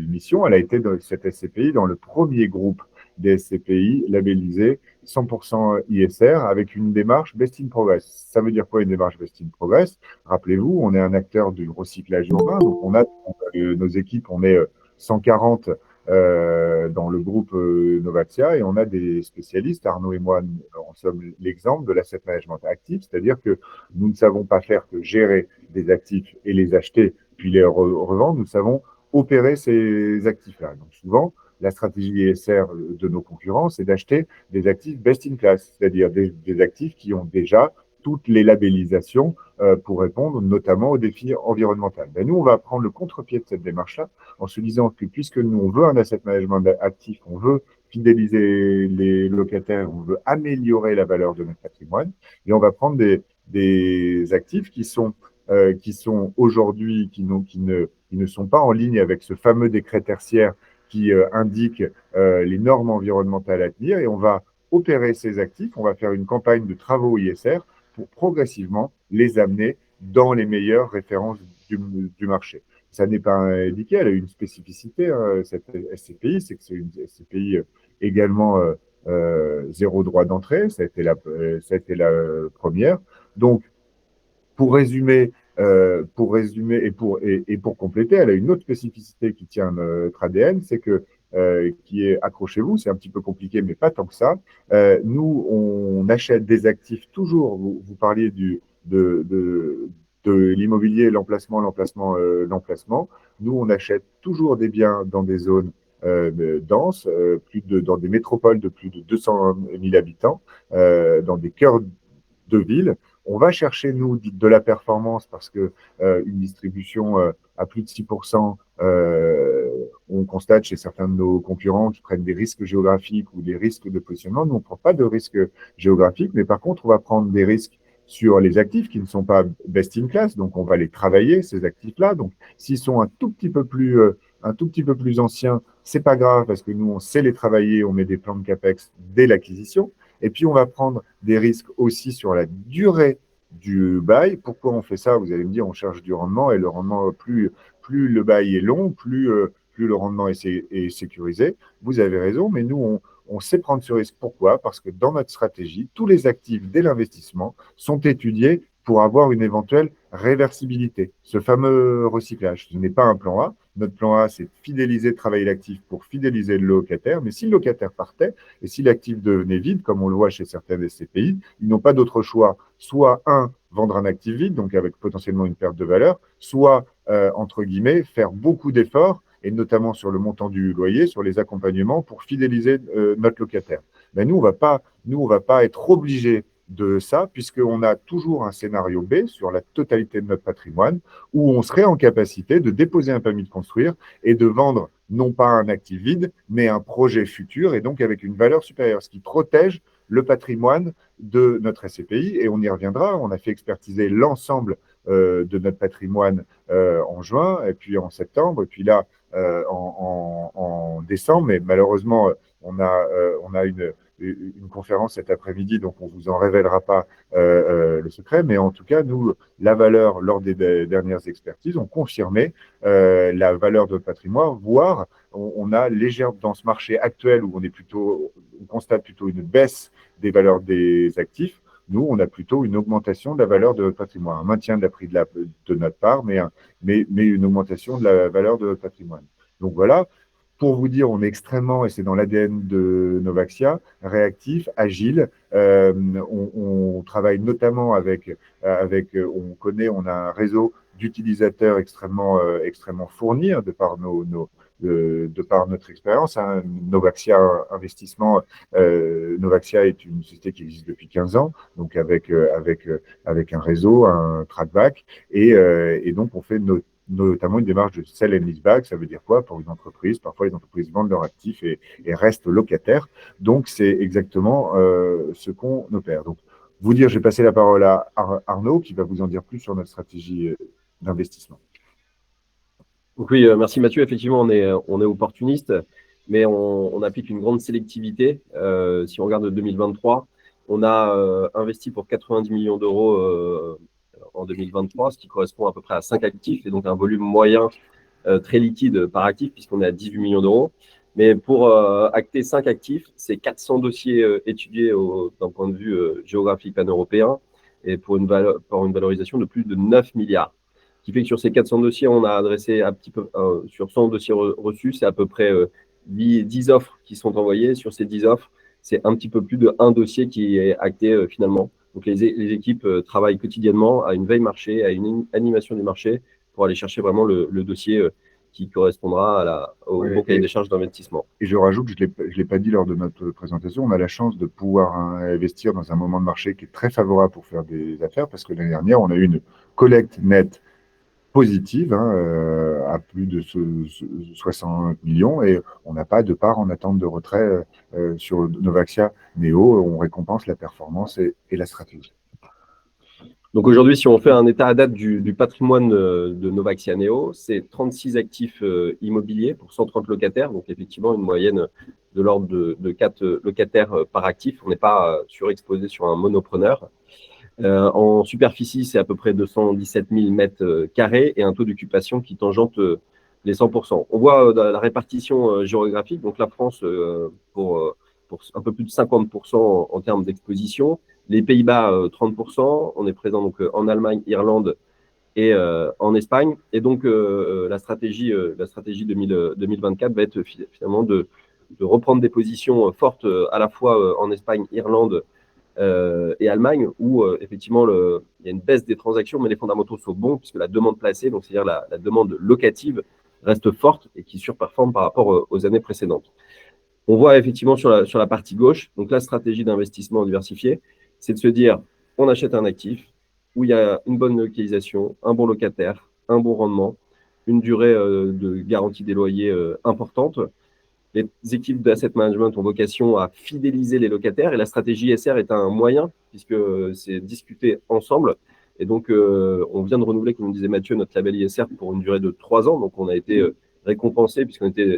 Speaker 2: mission. Elle a été, cette SCPI, dans le premier groupe des SCPI labellisés 100% ISR avec une démarche Best in Progress. Ça veut dire quoi une démarche Best in Progress? Rappelez-vous, on est un acteur du recyclage urbain, donc on a nos équipes, on est 140 dans le groupe Novaxia et on a des spécialistes, Arnaud et moi, en sommes l'exemple de l'asset management actif, c'est-à-dire que nous ne savons pas faire que gérer des actifs et les acheter puis les revendre, nous savons opérer ces actifs-là. Donc souvent, la stratégie ISR de nos concurrents, c'est d'acheter des actifs best in class, c'est-à-dire des actifs qui ont déjà toutes les labellisations pour répondre notamment aux défis environnementaux. Ben, nous, on va prendre le contre-pied de cette démarche-là en se disant que puisque nous, on veut un asset management actif, on veut fidéliser les locataires, on veut améliorer la valeur de notre patrimoine, et on va prendre des actifs qui sont aujourd'hui, qui ne sont pas en ligne avec ce fameux décret tertiaire qui indique les normes environnementales à tenir, et on va opérer ces actifs, on va faire une campagne de travaux ISR pour progressivement les amener dans les meilleures références du marché. Ça n'est pas indiqué, elle a une spécificité, hein, cette SCPI, c'est que c'est une SCPI également zéro droit d'entrée, ça a été la première. Donc, pour résumer et pour compléter, elle a une autre spécificité qui tient notre ADN, c'est que qui est, accrochez-vous, c'est un petit peu compliqué, mais pas tant que ça. Nous, on achète des actifs toujours. Vous parliez de l'immobilier, l'emplacement. Nous, on achète toujours des biens dans des zones denses, dans des métropoles de plus de 200 000 habitants, dans des cœurs de ville. On va chercher, nous, de la performance parce que une distribution à plus de 6%, on constate chez certains de nos concurrents qui prennent des risques géographiques ou des risques de positionnement. Nous, on ne prend pas de risques géographiques, mais par contre, on va prendre des risques sur les actifs qui ne sont pas best in class. Donc, on va les travailler, ces actifs-là. Donc, s'ils sont un tout petit peu plus anciens, c'est pas grave parce que nous, on sait les travailler, on met des plans de CAPEX dès l'acquisition. Et puis, on va prendre des risques aussi sur la durée du bail. Pourquoi on fait ça? Vous allez me dire, on cherche du rendement et le rendement, plus le bail est long, plus le rendement est sécurisé. Vous avez raison, mais nous, on sait prendre ce risque. Pourquoi? Parce que dans notre stratégie, tous les actifs dès l'investissement sont étudiés pour avoir une éventuelle réversibilité, ce fameux recyclage. Ce n'est pas un plan A. Notre plan A, c'est de fidéliser, de travailler l'actif pour fidéliser le locataire. Mais si le locataire partait et si l'actif devenait vide, comme on le voit chez certains des CPI, ils n'ont pas d'autre choix. Soit, vendre un actif vide, donc avec potentiellement une perte de valeur, soit, entre guillemets, faire beaucoup d'efforts, et notamment sur le montant du loyer, sur les accompagnements, pour fidéliser notre locataire. Ben, nous, on va pas être obligé de ça, puisqu'on a toujours un scénario B sur la totalité de notre patrimoine, où on serait en capacité de déposer un permis de construire et de vendre non pas un actif vide, mais un projet futur, et donc avec une valeur supérieure, ce qui protège le patrimoine de notre SCPI, et on y reviendra. On a fait expertiser l'ensemble de notre patrimoine en juin, et puis en septembre, et puis là, en décembre, mais malheureusement, on a une conférence cet après-midi, donc on ne vous en révélera pas le secret, mais en tout cas, nous, la valeur lors des dernières expertises ont confirmé la valeur de notre patrimoine, voire on a légère dans ce marché actuel où on constate plutôt une baisse des valeurs des actifs. Nous, on a plutôt une augmentation de la valeur de notre patrimoine, un maintien de la prix de notre part, mais une augmentation de la valeur de notre patrimoine. Donc voilà, pour vous dire, on est extrêmement, et c'est dans l'ADN de Novaxia, réactif, agile. On travaille notamment on a un réseau d'utilisateurs extrêmement fournis de par de par notre expérience. Hein. Novaxia Investissement, Novaxia est une société qui existe depuis 15 ans, donc avec un réseau, un trackback, et donc on fait notamment une démarche de sell and leaseback. Ça veut dire quoi pour une entreprise? Parfois, les entreprises vendent leurs actifs et restent locataires. Donc, c'est exactement ce qu'on opère. Donc, vous dire, je vais passer la parole à Arnaud qui va vous en dire plus sur notre stratégie d'investissement.
Speaker 3: Donc oui, merci Mathieu. Effectivement, on est opportuniste, mais on applique une grande sélectivité. Si on regarde 2023, on a investi pour 90 millions d'euros en 2023, ce qui correspond à peu près à 5 actifs, et donc un volume moyen très liquide par actif, puisqu'on est à 18 millions d'euros. Mais pour acter 5 actifs, c'est 400 dossiers étudiés d'un point de vue géographique pan-européen, et pour une valorisation de plus de 9 milliards. Ce qui fait que sur ces 400 dossiers, on a adressé un petit peu, sur 100 dossiers reçus, c'est à peu près 10 offres qui sont envoyées. Sur ces 10 offres, c'est un petit peu plus de 1 dossier qui est acté finalement. Donc les équipes travaillent quotidiennement à une veille marché, à une animation du marché pour aller chercher vraiment le dossier qui correspondra au bon cahier des charges d'investissement.
Speaker 2: Et je rajoute, je ne l'ai pas dit lors de notre présentation, on a la chance de pouvoir investir dans un moment de marché qui est très favorable pour faire des affaires, parce que l'année dernière, on a eu une collecte nette positive à plus de 60 millions, et on n'a pas de part en attente de retrait sur Novaxia Neo. On récompense la performance et la stratégie.
Speaker 3: Donc aujourd'hui, si on fait un état à date du patrimoine de Novaxia Neo, c'est 36 actifs immobiliers pour 130 locataires, donc effectivement une moyenne de l'ordre de 4 locataires par actif. On n'est pas surexposé sur un monopreneur. En superficie, c'est à peu près 217 000 mètres carrés et un taux d'occupation qui tangente les 100%. On voit la répartition géographique, donc la France pour un peu plus de 50% en termes d'exposition, les Pays-Bas 30%, on est présent donc en Allemagne, Irlande et en Espagne. Et donc la stratégie 2024 va être finalement de reprendre des positions fortes à la fois en Espagne, Irlande, et Allemagne, où effectivement il y a une baisse des transactions, mais les fondamentaux sont bons puisque la demande placée, donc c'est-à-dire la demande locative, reste forte et qui surperforme par rapport aux années précédentes. On voit effectivement sur la partie gauche, donc la stratégie d'investissement diversifié, c'est de se dire on achète un actif où il y a une bonne localisation, un bon locataire, un bon rendement, une durée de garantie des loyers importante. Les équipes d'asset management ont vocation à fidéliser les locataires et la stratégie ISR est un moyen puisque c'est discuter ensemble. Et donc, on vient de renouveler, comme disait Mathieu, notre label ISR pour une durée de 3 ans. Donc, on a été récompensé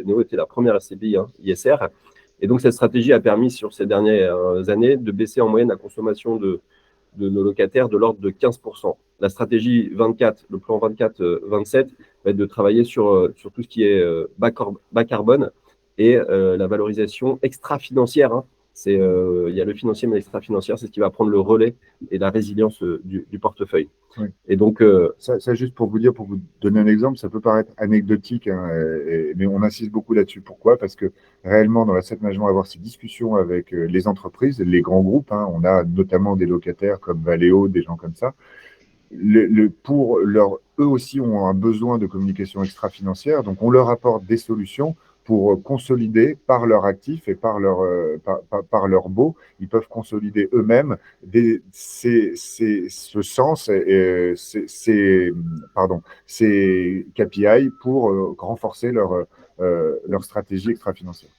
Speaker 3: Néo était la première SCPI ISR. Et donc, cette stratégie a permis sur ces dernières années de baisser en moyenne la consommation de nos locataires de l'ordre de 15%. La stratégie 24, le plan 24-27 va être de travailler sur tout ce qui est bas carbone et la valorisation extra-financière. Hein. Il y a le financier, mais l'extra-financière, c'est ce qui va prendre le relais et la résilience du portefeuille.
Speaker 2: Oui.
Speaker 3: Et donc,
Speaker 2: ça, juste pour vous dire, pour vous donner un exemple, ça peut paraître anecdotique, hein, mais on insiste beaucoup là-dessus. Pourquoi? Parce que réellement, dans l'asset management, avoir ces discussions avec les entreprises, les grands groupes, hein, on a notamment des locataires comme Valeo, des gens comme ça, eux aussi ont un besoin de communication extra-financière, donc on leur apporte des solutions pour consolider par leur actif et par leur baux, ils peuvent consolider eux-mêmes ce sens et ces KPI pour renforcer leur stratégie extra-financière.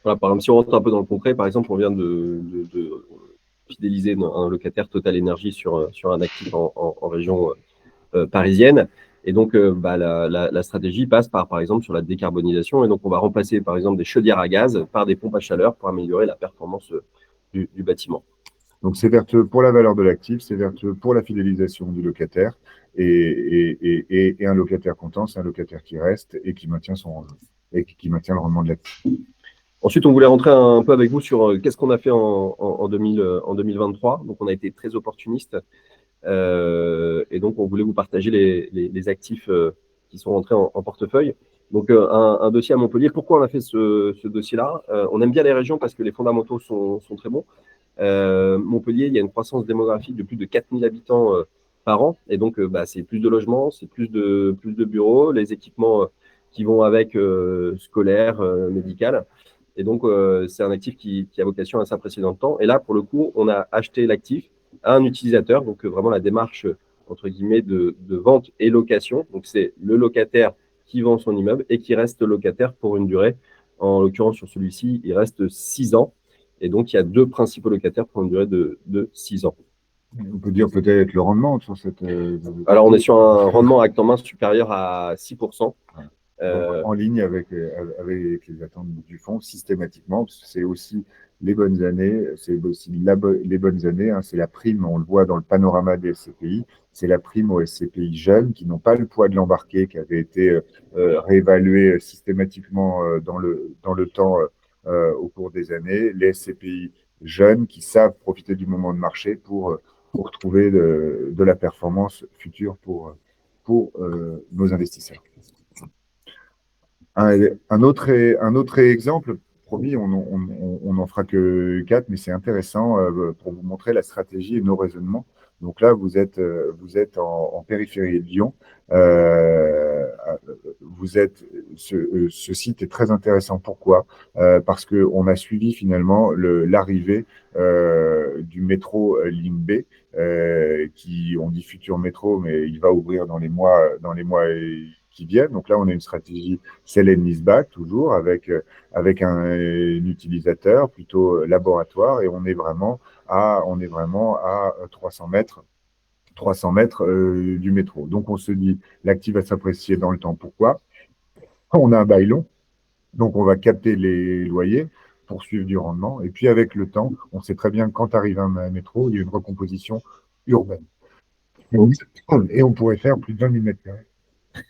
Speaker 3: Voilà, par exemple, si on rentre un peu dans le concret, par exemple, on vient de fidéliser un locataire Total Énergie sur un actif en région parisienne. Et donc, la stratégie passe par exemple, sur la décarbonisation. Et donc, on va remplacer, par exemple, des chaudières à gaz par des pompes à chaleur pour améliorer la performance du bâtiment.
Speaker 2: Donc, c'est vertueux pour la valeur de l'actif, c'est vertueux pour la fidélisation du locataire. Et un locataire content, c'est un locataire qui reste et qui maintient son rendement et qui maintient le rendement de l'actif.
Speaker 3: Ensuite, on voulait rentrer un peu avec vous sur qu'est-ce qu'on a fait en 2023. Donc, on a été très opportuniste. Et donc, on voulait vous partager les actifs qui sont rentrés en portefeuille. Donc, un dossier à Montpellier. Pourquoi on a fait ce dossier-là? On aime bien les régions parce que les fondamentaux sont très bons. Montpellier, il y a une croissance démographique de plus de 4000 habitants par an. Et donc, c'est plus de logements, c'est plus de bureaux, les équipements qui vont avec, scolaires, médical. Et donc, c'est un actif qui a vocation à s'apprécier dans le temps. Et là, pour le coup, on a acheté l'actif à un utilisateur. Donc, vraiment, la démarche, entre guillemets, de vente et location. Donc, c'est le locataire qui vend son immeuble et qui reste locataire pour une durée. En l'occurrence, sur celui-ci, il reste 6 ans. Et donc, il y a 2 principaux locataires pour une durée de 6 ans.
Speaker 2: On peut dire peut-être le rendement sur cette.
Speaker 3: Alors, on est sur un rendement acte en main supérieur à 6%.
Speaker 2: En ligne avec les attentes du fonds systématiquement, parce que c'est aussi les bonnes années, c'est aussi les bonnes années, hein, c'est la prime, on le voit dans le panorama des SCPI, c'est la prime aux SCPI jeunes qui n'ont pas le poids de l'embarqué, qui avait été réévalué systématiquement dans le temps au cours des années, les SCPI jeunes qui savent profiter du moment de marché pour trouver de la performance future pour nos investisseurs. Un autre exemple, promis, on n'en fera que 4, mais c'est intéressant pour vous montrer la stratégie et nos raisonnements. Donc là, vous êtes en périphérie de Lyon. Ce site est très intéressant. Pourquoi? Parce qu'on a suivi finalement l'arrivée du métro ligne B, on dit futur métro, mais il va ouvrir dans les mois qui viennent. Donc là, on a une stratégie sell and leaseback toujours avec un utilisateur plutôt laboratoire et on est vraiment à 300 mètres du métro. Donc on se dit l'actif va s'apprécier dans le temps. Pourquoi? On a un bail long, donc on va capter les loyers pour suivre du rendement. Et puis avec le temps, on sait très bien que quand arrive un métro, il y a une recomposition urbaine. Et on pourrait faire plus de 20 000 mètres carrés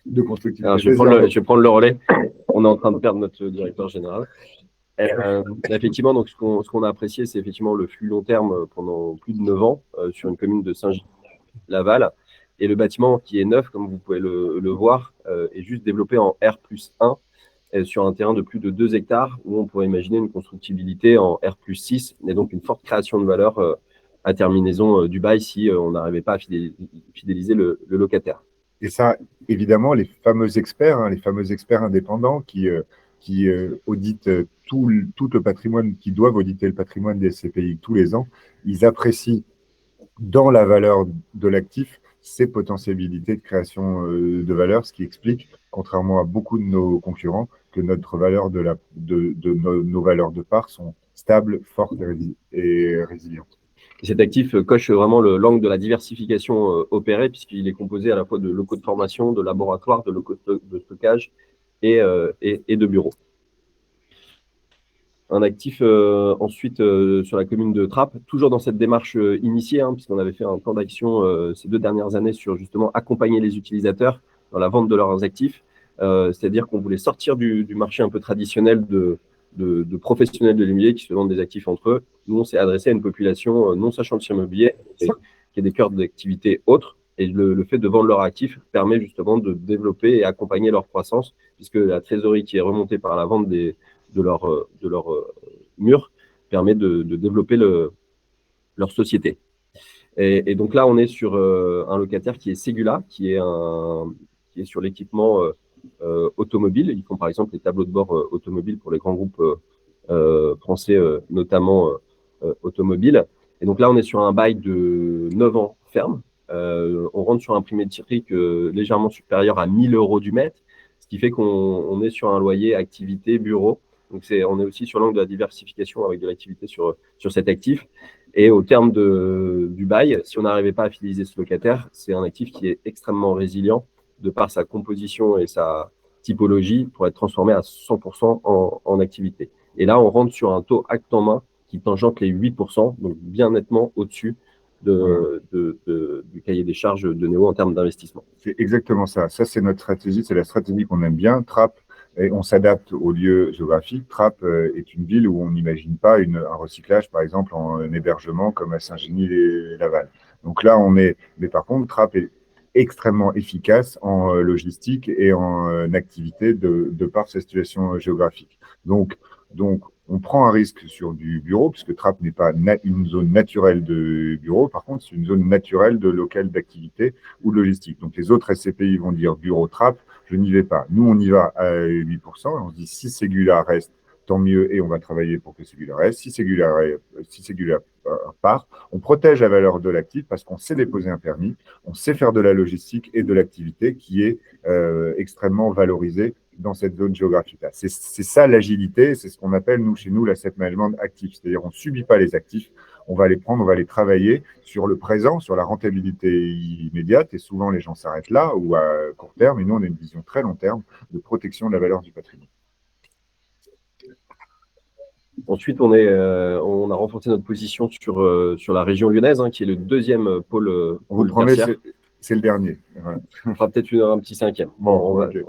Speaker 2: de construction.
Speaker 3: Alors, je vais prendre le relais. On est en train de perdre notre directeur général. Effectivement, donc, ce qu'on a apprécié, c'est effectivement le flux long terme pendant plus de 9 ans sur une commune de Saint-Gilles-Laval. Et le bâtiment qui est neuf, comme vous pouvez le voir, est juste développé en R+1 sur un terrain de plus de 2 hectares où on pourrait imaginer une constructibilité en R+6 et donc une forte création de valeur à terminaison du bail si on n'arrivait pas à fidéliser le locataire.
Speaker 2: Et ça, évidemment, les fameux experts indépendants qui auditent tout le patrimoine, qui doivent auditer le patrimoine des SCPI tous les ans, ils apprécient dans la valeur de l'actif ses potentialités de création de valeur, ce qui explique, contrairement à beaucoup de nos concurrents, que notre valeur nos valeurs de part sont stables, fortes et résilientes.
Speaker 3: Et cet actif coche vraiment l'angle de la diversification opérée, puisqu'il est composé à la fois de locaux de formation, de laboratoires, de locaux de stockage et de bureaux. Un actif ensuite sur la commune de Trappes, toujours dans cette démarche initiée, puisqu'on avait fait un plan d'action ces 2 dernières années sur justement accompagner les utilisateurs dans la vente de leurs actifs. C'est-à-dire qu'on voulait sortir du marché un peu traditionnel de professionnels de l'immobilier qui se vendent des actifs entre eux. Nous, on s'est adressé à une population non sachante sur l'immobilier qui a des cœurs d'activité autres. Et le fait de vendre leurs actifs permet justement de développer et accompagner leur croissance, puisque la trésorerie qui est remontée par la vente de leur mur permet de développer leur société. Et donc là, on est sur un locataire qui est Ségula, qui est sur l'équipement automobile. Ils font par exemple les tableaux de bord automobiles pour les grands groupes français, notamment automobiles. Et donc là, on est sur un bail de 9 ans ferme. On rentre sur un prix métrique légèrement supérieur à 1 000 € du mètre, ce qui fait qu'on est sur un loyer activité bureau. Donc on est aussi sur l'angle de la diversification avec de l'activité sur cet actif. Et au terme du bail, si on n'arrivait pas à fidéliser ce locataire, c'est un actif qui est extrêmement résilient de par sa composition et sa typologie pour être transformé à 100% en activité. Et là, on rentre sur un taux acte en main qui tangente les 8%, donc bien nettement au-dessus du cahier des charges de Néo en termes d'investissement.
Speaker 2: C'est exactement ça. Ça, c'est notre stratégie. C'est la stratégie qu'on aime bien. Trappes, et on s'adapte au lieu géographique. Trappes est une ville où on n'imagine pas un recyclage, par exemple, en hébergement comme à Saint-Genis-les-Laval. Donc là, mais par contre, Trappes est extrêmement efficace en logistique et en activité de par sa situation géographique. Donc, On prend un risque sur du bureau, puisque Trappes n'est pas une zone naturelle de bureau. Par contre, c'est une zone naturelle de local d'activité ou de logistique. Donc, les autres SCPI vont dire bureau Trappes, je n'y vais pas. Nous, on y va à 8%. Et on se dit, si Ségula reste, tant mieux, et on va travailler pour que Ségula reste. Si Ségula part, on protège la valeur de l'actif parce qu'on sait déposer un permis, on sait faire de la logistique et de l'activité qui est extrêmement valorisée dans cette zone géographique-là. C'est ça l'agilité, c'est ce qu'on appelle, nous, chez nous, l'asset management actif. C'est-à-dire, on ne subit pas les actifs, on va les prendre, on va les travailler sur le présent, sur la rentabilité immédiate, et souvent, les gens s'arrêtent là ou à court terme, et nous, on a une vision très long terme de protection de la valeur du patrimoine.
Speaker 3: Ensuite, on a renforcé notre position sur la région lyonnaise, qui est le deuxième pôle.
Speaker 2: On vous le promet, c'est le dernier.
Speaker 3: Voilà. On fera peut-être un petit cinquième.
Speaker 2: Bon, okay.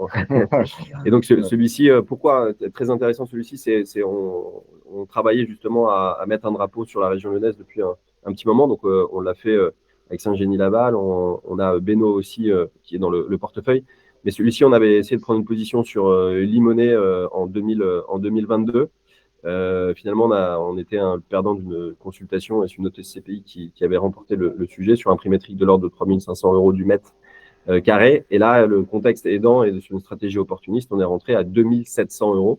Speaker 3: Et donc, celui-ci, pourquoi très intéressant celui-ci, on travaillait justement à mettre un drapeau sur la région lyonnaise depuis un petit moment. Donc, on l'a fait avec Saint-Génie-Laval. On a Beno aussi qui est dans le portefeuille. Mais celui-ci, on avait essayé de prendre une position sur Limonest en 2022. Finalement, on était un perdant d'une consultation et sur une autre SCPI qui avait remporté le sujet sur un prix métrique de l'ordre de 3 500 € du mètre carré. Et là, le contexte aidant et sur une stratégie opportuniste, on est rentré à 2 700 €,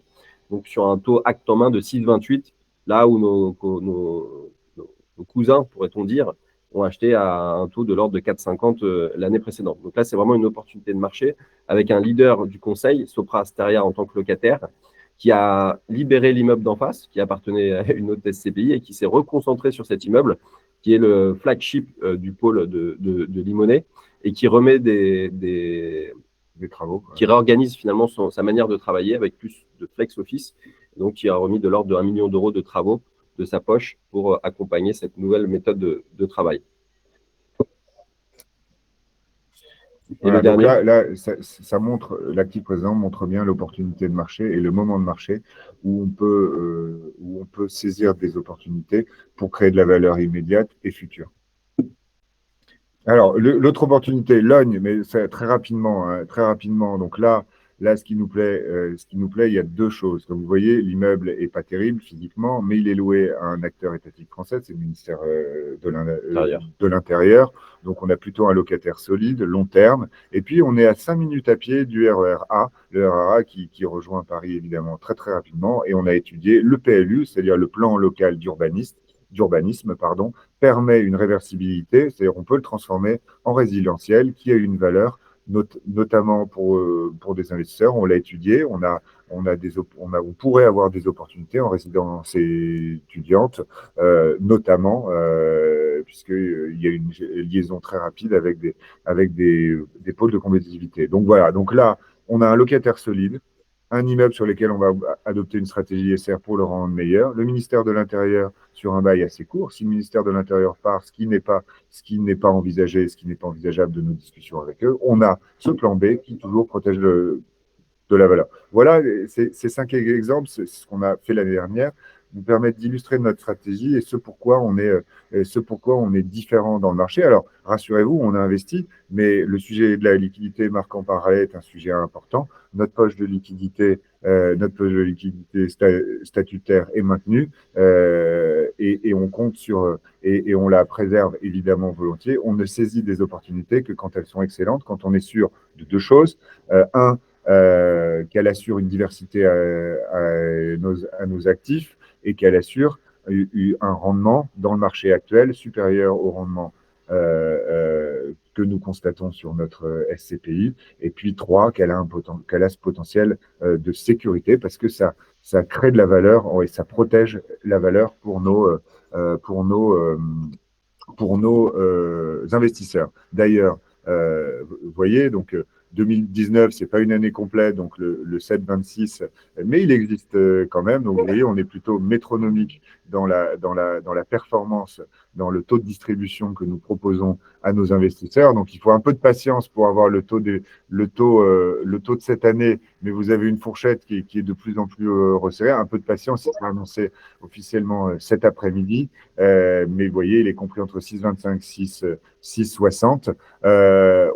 Speaker 3: donc sur un taux acte en main de 6,28, là où nos cousins, pourrait-on dire, ont acheté à un taux de l'ordre de 4,50 l'année précédente. Donc là, c'est vraiment une opportunité de marché avec un leader du conseil, Sopra Steria, en tant que locataire, qui a libéré l'immeuble d'en face, qui appartenait à une autre SCPI et qui s'est reconcentré sur cet immeuble, qui est le flagship du pôle de Limonest et qui remet des travaux, qui réorganise finalement sa manière de travailler avec plus de flex office, donc qui a remis de l'ordre de 1 million € de travaux de sa poche pour accompagner cette nouvelle méthode de travail.
Speaker 2: Voilà, donc là ça montre, l'actif présent montre bien l'opportunité de marché et le moment de marché où on peut saisir des opportunités pour créer de la valeur immédiate et future. Alors, l'autre opportunité, Logne, mais très rapidement, hein, très rapidement. Donc là, ce qui nous plaît, il y a deux choses. Comme vous voyez, l'immeuble est pas terrible physiquement, mais il est loué à un acteur étatique français, c'est le ministère de l'Intérieur. Donc, on a plutôt un locataire solide, long terme. Et puis, on est à 5 minutes à pied du RER A, le RER A qui rejoint Paris évidemment très très rapidement. Et on a étudié le PLU, c'est-à-dire le plan local d'urbanisme, permet une réversibilité, c'est-à-dire qu'on peut le transformer en résidentiel qui a une valeur, notamment pour des investisseurs. On l'a étudié, on pourrait avoir des opportunités en résidence étudiante, notamment puisqu'il y a une liaison très rapide avec des pôles de compétitivité. Donc voilà, donc là, on a un locataire solide, un immeuble sur lequel on va adopter une stratégie SR pour le rendre meilleur, le ministère de l'Intérieur sur un bail assez court. Si le ministère de l'Intérieur part, ce qui n'est pas envisagé, ce qui n'est pas envisageable de nos discussions avec eux, on a ce plan B qui toujours protège de la valeur. Voilà, ces 5 exemples, c'est ce qu'on a fait l'année dernière, nous permettent d'illustrer notre stratégie et ce pourquoi on est différent dans le marché. Alors, rassurez-vous, on a investi, mais le sujet de la liquidité marquant parallèle est un sujet important. Notre poche de liquidité statutaire est maintenue et on compte sur et on la préserve évidemment volontiers. On ne saisit des opportunités que quand elles sont excellentes, quand on est sûr de deux choses. Qu'elle assure une diversité à nos actifs et qu'elle assure un rendement dans le marché actuel supérieur au rendement que nous constatons sur notre SCPI. Et puis 3, qu'elle a ce potentiel de sécurité parce que ça crée de la valeur et ça protège la valeur pour nos investisseurs. D'ailleurs, vous voyez, donc 2019, ce n'est pas une année complète, donc le 7,26, mais il existe quand même. Donc, vous voyez, on est plutôt métronomique dans la performance, dans le taux de distribution que nous proposons à nos investisseurs. Donc, il faut un peu de patience pour avoir le taux de cette année, mais vous avez une fourchette qui est de plus en plus resserrée. Un peu de patience, il sera annoncé officiellement cet après-midi, mais vous voyez, il est compris entre 6,25 et 6,60.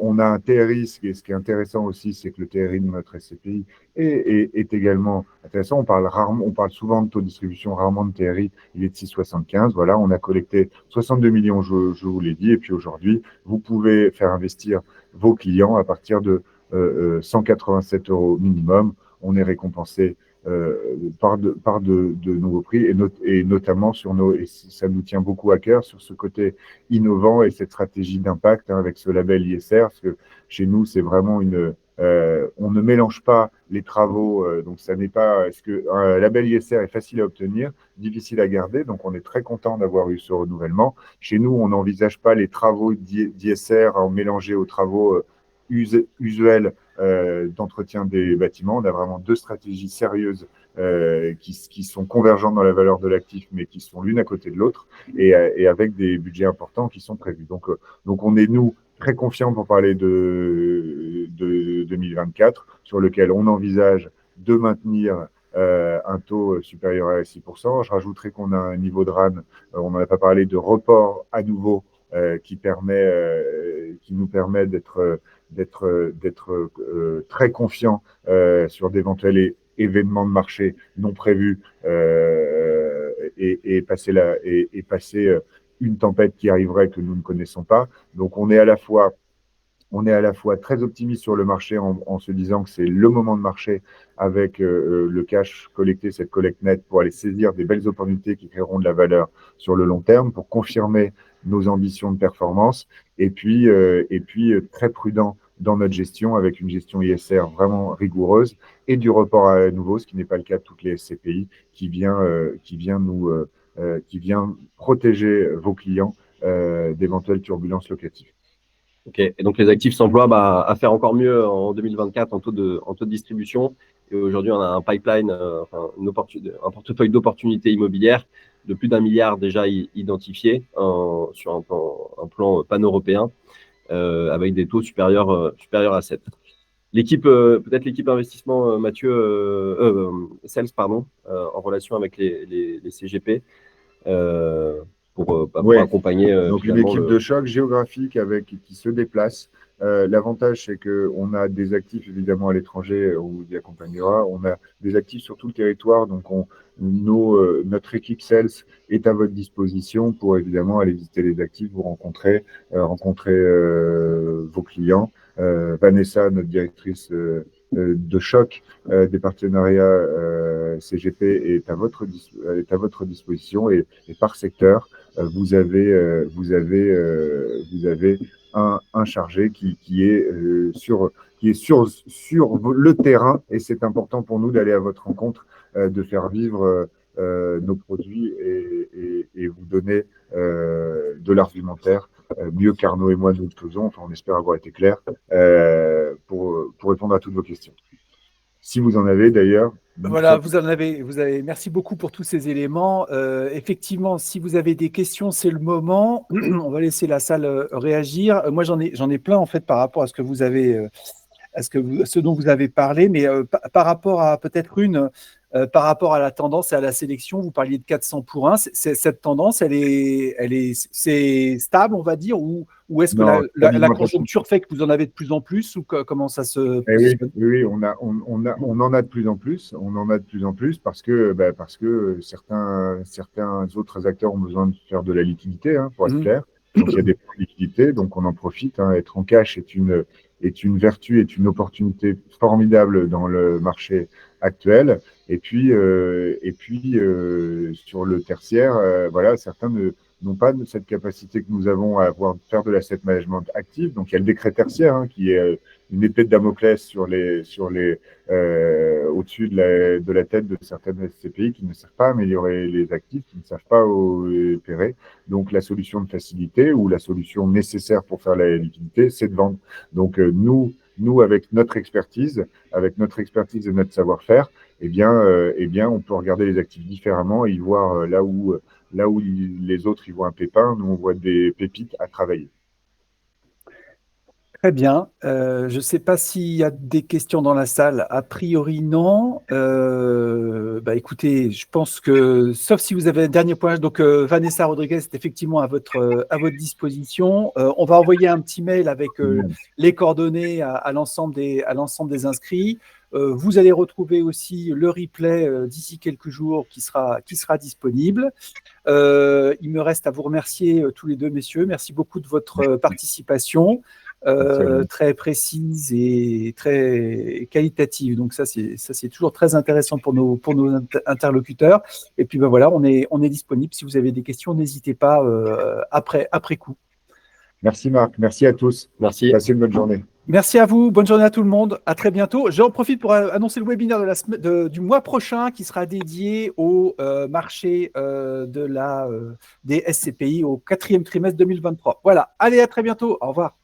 Speaker 2: On a un TRI, ce qui est intéressant aussi, c'est que le TRI de notre SCPI est également intéressant. On parle souvent de taux de distribution, rarement de TRI. Il est de 6,75. Voilà, on a collecté 62 millions, je vous l'ai dit. Et puis aujourd'hui, vous pouvez faire investir vos clients à partir de 187 € minimum. On est récompensé par de nouveaux prix et notamment et ça nous tient beaucoup à cœur sur ce côté innovant et cette stratégie d'impact avec ce label ISR, parce que chez nous, c'est vraiment on ne mélange pas les travaux, donc ça n'est pas, est-ce que un label ISR est facile à obtenir, difficile à garder, donc on est très content d'avoir eu ce renouvellement. Chez nous, on n'envisage pas les travaux d'ISR en mélanger aux travaux usuels d'entretien des bâtiments. On a vraiment deux stratégies sérieuses qui sont convergentes dans la valeur de l'actif, mais qui sont l'une à côté de l'autre, et avec des budgets importants qui sont prévus. Donc on est, nous, très confiants pour parler de 2024, sur lequel on envisage de maintenir un taux supérieur à 6%. Je rajouterai qu'on a un niveau de RAN, on n'en a pas parlé, de report à nouveau qui nous permet d'être très confiants sur d'éventuels événements de marché non prévus et passer une tempête qui arriverait que nous ne connaissons pas. Donc on est à la fois très optimiste sur le marché en se disant que c'est le moment de marcher avec le cash collecté, cette collecte nette, pour aller saisir des belles opportunités qui créeront de la valeur sur le long terme, pour confirmer nos ambitions de performance, et puis très prudent dans notre gestion, avec une gestion ISR vraiment rigoureuse et du report à nouveau, ce qui n'est pas le cas de toutes les SCPI, qui vient protéger vos clients d'éventuelles turbulences locatives.
Speaker 3: Ok, et donc les actifs s'emploient à faire encore mieux en 2024 en taux de distribution. Et aujourd'hui, on a un pipeline, un portefeuille d'opportunités immobilières de plus d'1 milliard déjà identifié sur un plan pan-européen avec des taux supérieurs à 7. Peut-être l'équipe investissement, Mathieu, Sales, pardon, en relation avec les CGP. Pour accompagner.
Speaker 2: Donc une équipe de choc géographique qui se déplace. L'avantage, c'est qu'on a des actifs évidemment à l'étranger où on y accompagnera. On a des actifs sur tout le territoire. Donc notre équipe Sales est à votre disposition pour évidemment aller visiter les actifs, vous rencontrer vos clients. Vanessa, notre directrice de choc des partenariats CGP, est à votre disposition, et par secteur, vous avez un chargé qui est sur le terrain, et c'est important pour nous d'aller à votre rencontre, de faire vivre nos produits et vous donner de l'argumentaire mieux qu'Arnaud et moi nous le faisons. Enfin, on espère avoir été clair pour répondre à toutes vos questions. Si vous en avez d'ailleurs.
Speaker 1: Voilà, vous avez. Merci beaucoup pour tous ces éléments. Effectivement, si vous avez des questions, c'est le moment. On va laisser la salle réagir. Moi, j'en ai plein en fait par rapport à ce que vous avez, ce dont vous avez parlé, mais par rapport à peut-être par rapport à la tendance et à la sélection, vous parliez de 400 pour 1. Cette tendance, c'est stable, on va dire, ou est-ce que la conjoncture fait que vous en avez de plus en plus, ou comment ça se positionne?
Speaker 2: Oui, on en a de plus en plus. On en a de plus en plus parce que certains autres acteurs ont besoin de faire de la liquidité, pour être clair. Donc il y a des points de liquidité, donc on en profite. Être en cash est une vertu, est une opportunité formidable dans le marché actuel. Et puis sur le tertiaire, voilà, certains n'ont pas cette capacité que nous avons à faire de l'asset management actif. Donc il y a le décret tertiaire qui est une épée de Damoclès au-dessus de la tête de certaines SCPI qui ne savent pas améliorer les actifs, qui ne savent pas opérer. Donc la solution de facilité ou la solution nécessaire pour faire la liquidité, c'est de vendre. Donc nous, nous, avec notre expertise et notre savoir-faire, eh bien, on peut regarder les actifs différemment et y voir là où les autres y voient un pépin, nous, on voit des pépites à travailler.
Speaker 1: Très bien. Je ne sais pas s'il y a des questions dans la salle. A priori, non. Écoutez, je pense que, sauf si vous avez un dernier point, donc Vanessa Rodriguez est effectivement à votre disposition. On va envoyer un petit mail avec les coordonnées à l'ensemble des inscrits. Vous allez retrouver aussi le replay d'ici quelques jours qui sera disponible. Il me reste à vous remercier tous les deux, messieurs. Merci beaucoup de votre participation. Très précise et très qualitative. Donc ça c'est toujours très intéressant pour nos interlocuteurs. Et puis voilà, on est disponible. Si vous avez des questions, n'hésitez pas après coup.
Speaker 2: Merci Marc, merci à tous.
Speaker 3: Merci.
Speaker 2: Passez une bonne journée.
Speaker 1: Merci à vous, bonne journée à tout le monde, à très bientôt. J'en profite pour annoncer le webinaire du mois prochain qui sera dédié au marché des SCPI au 4e trimestre 2023. Voilà, allez, à très bientôt, au revoir.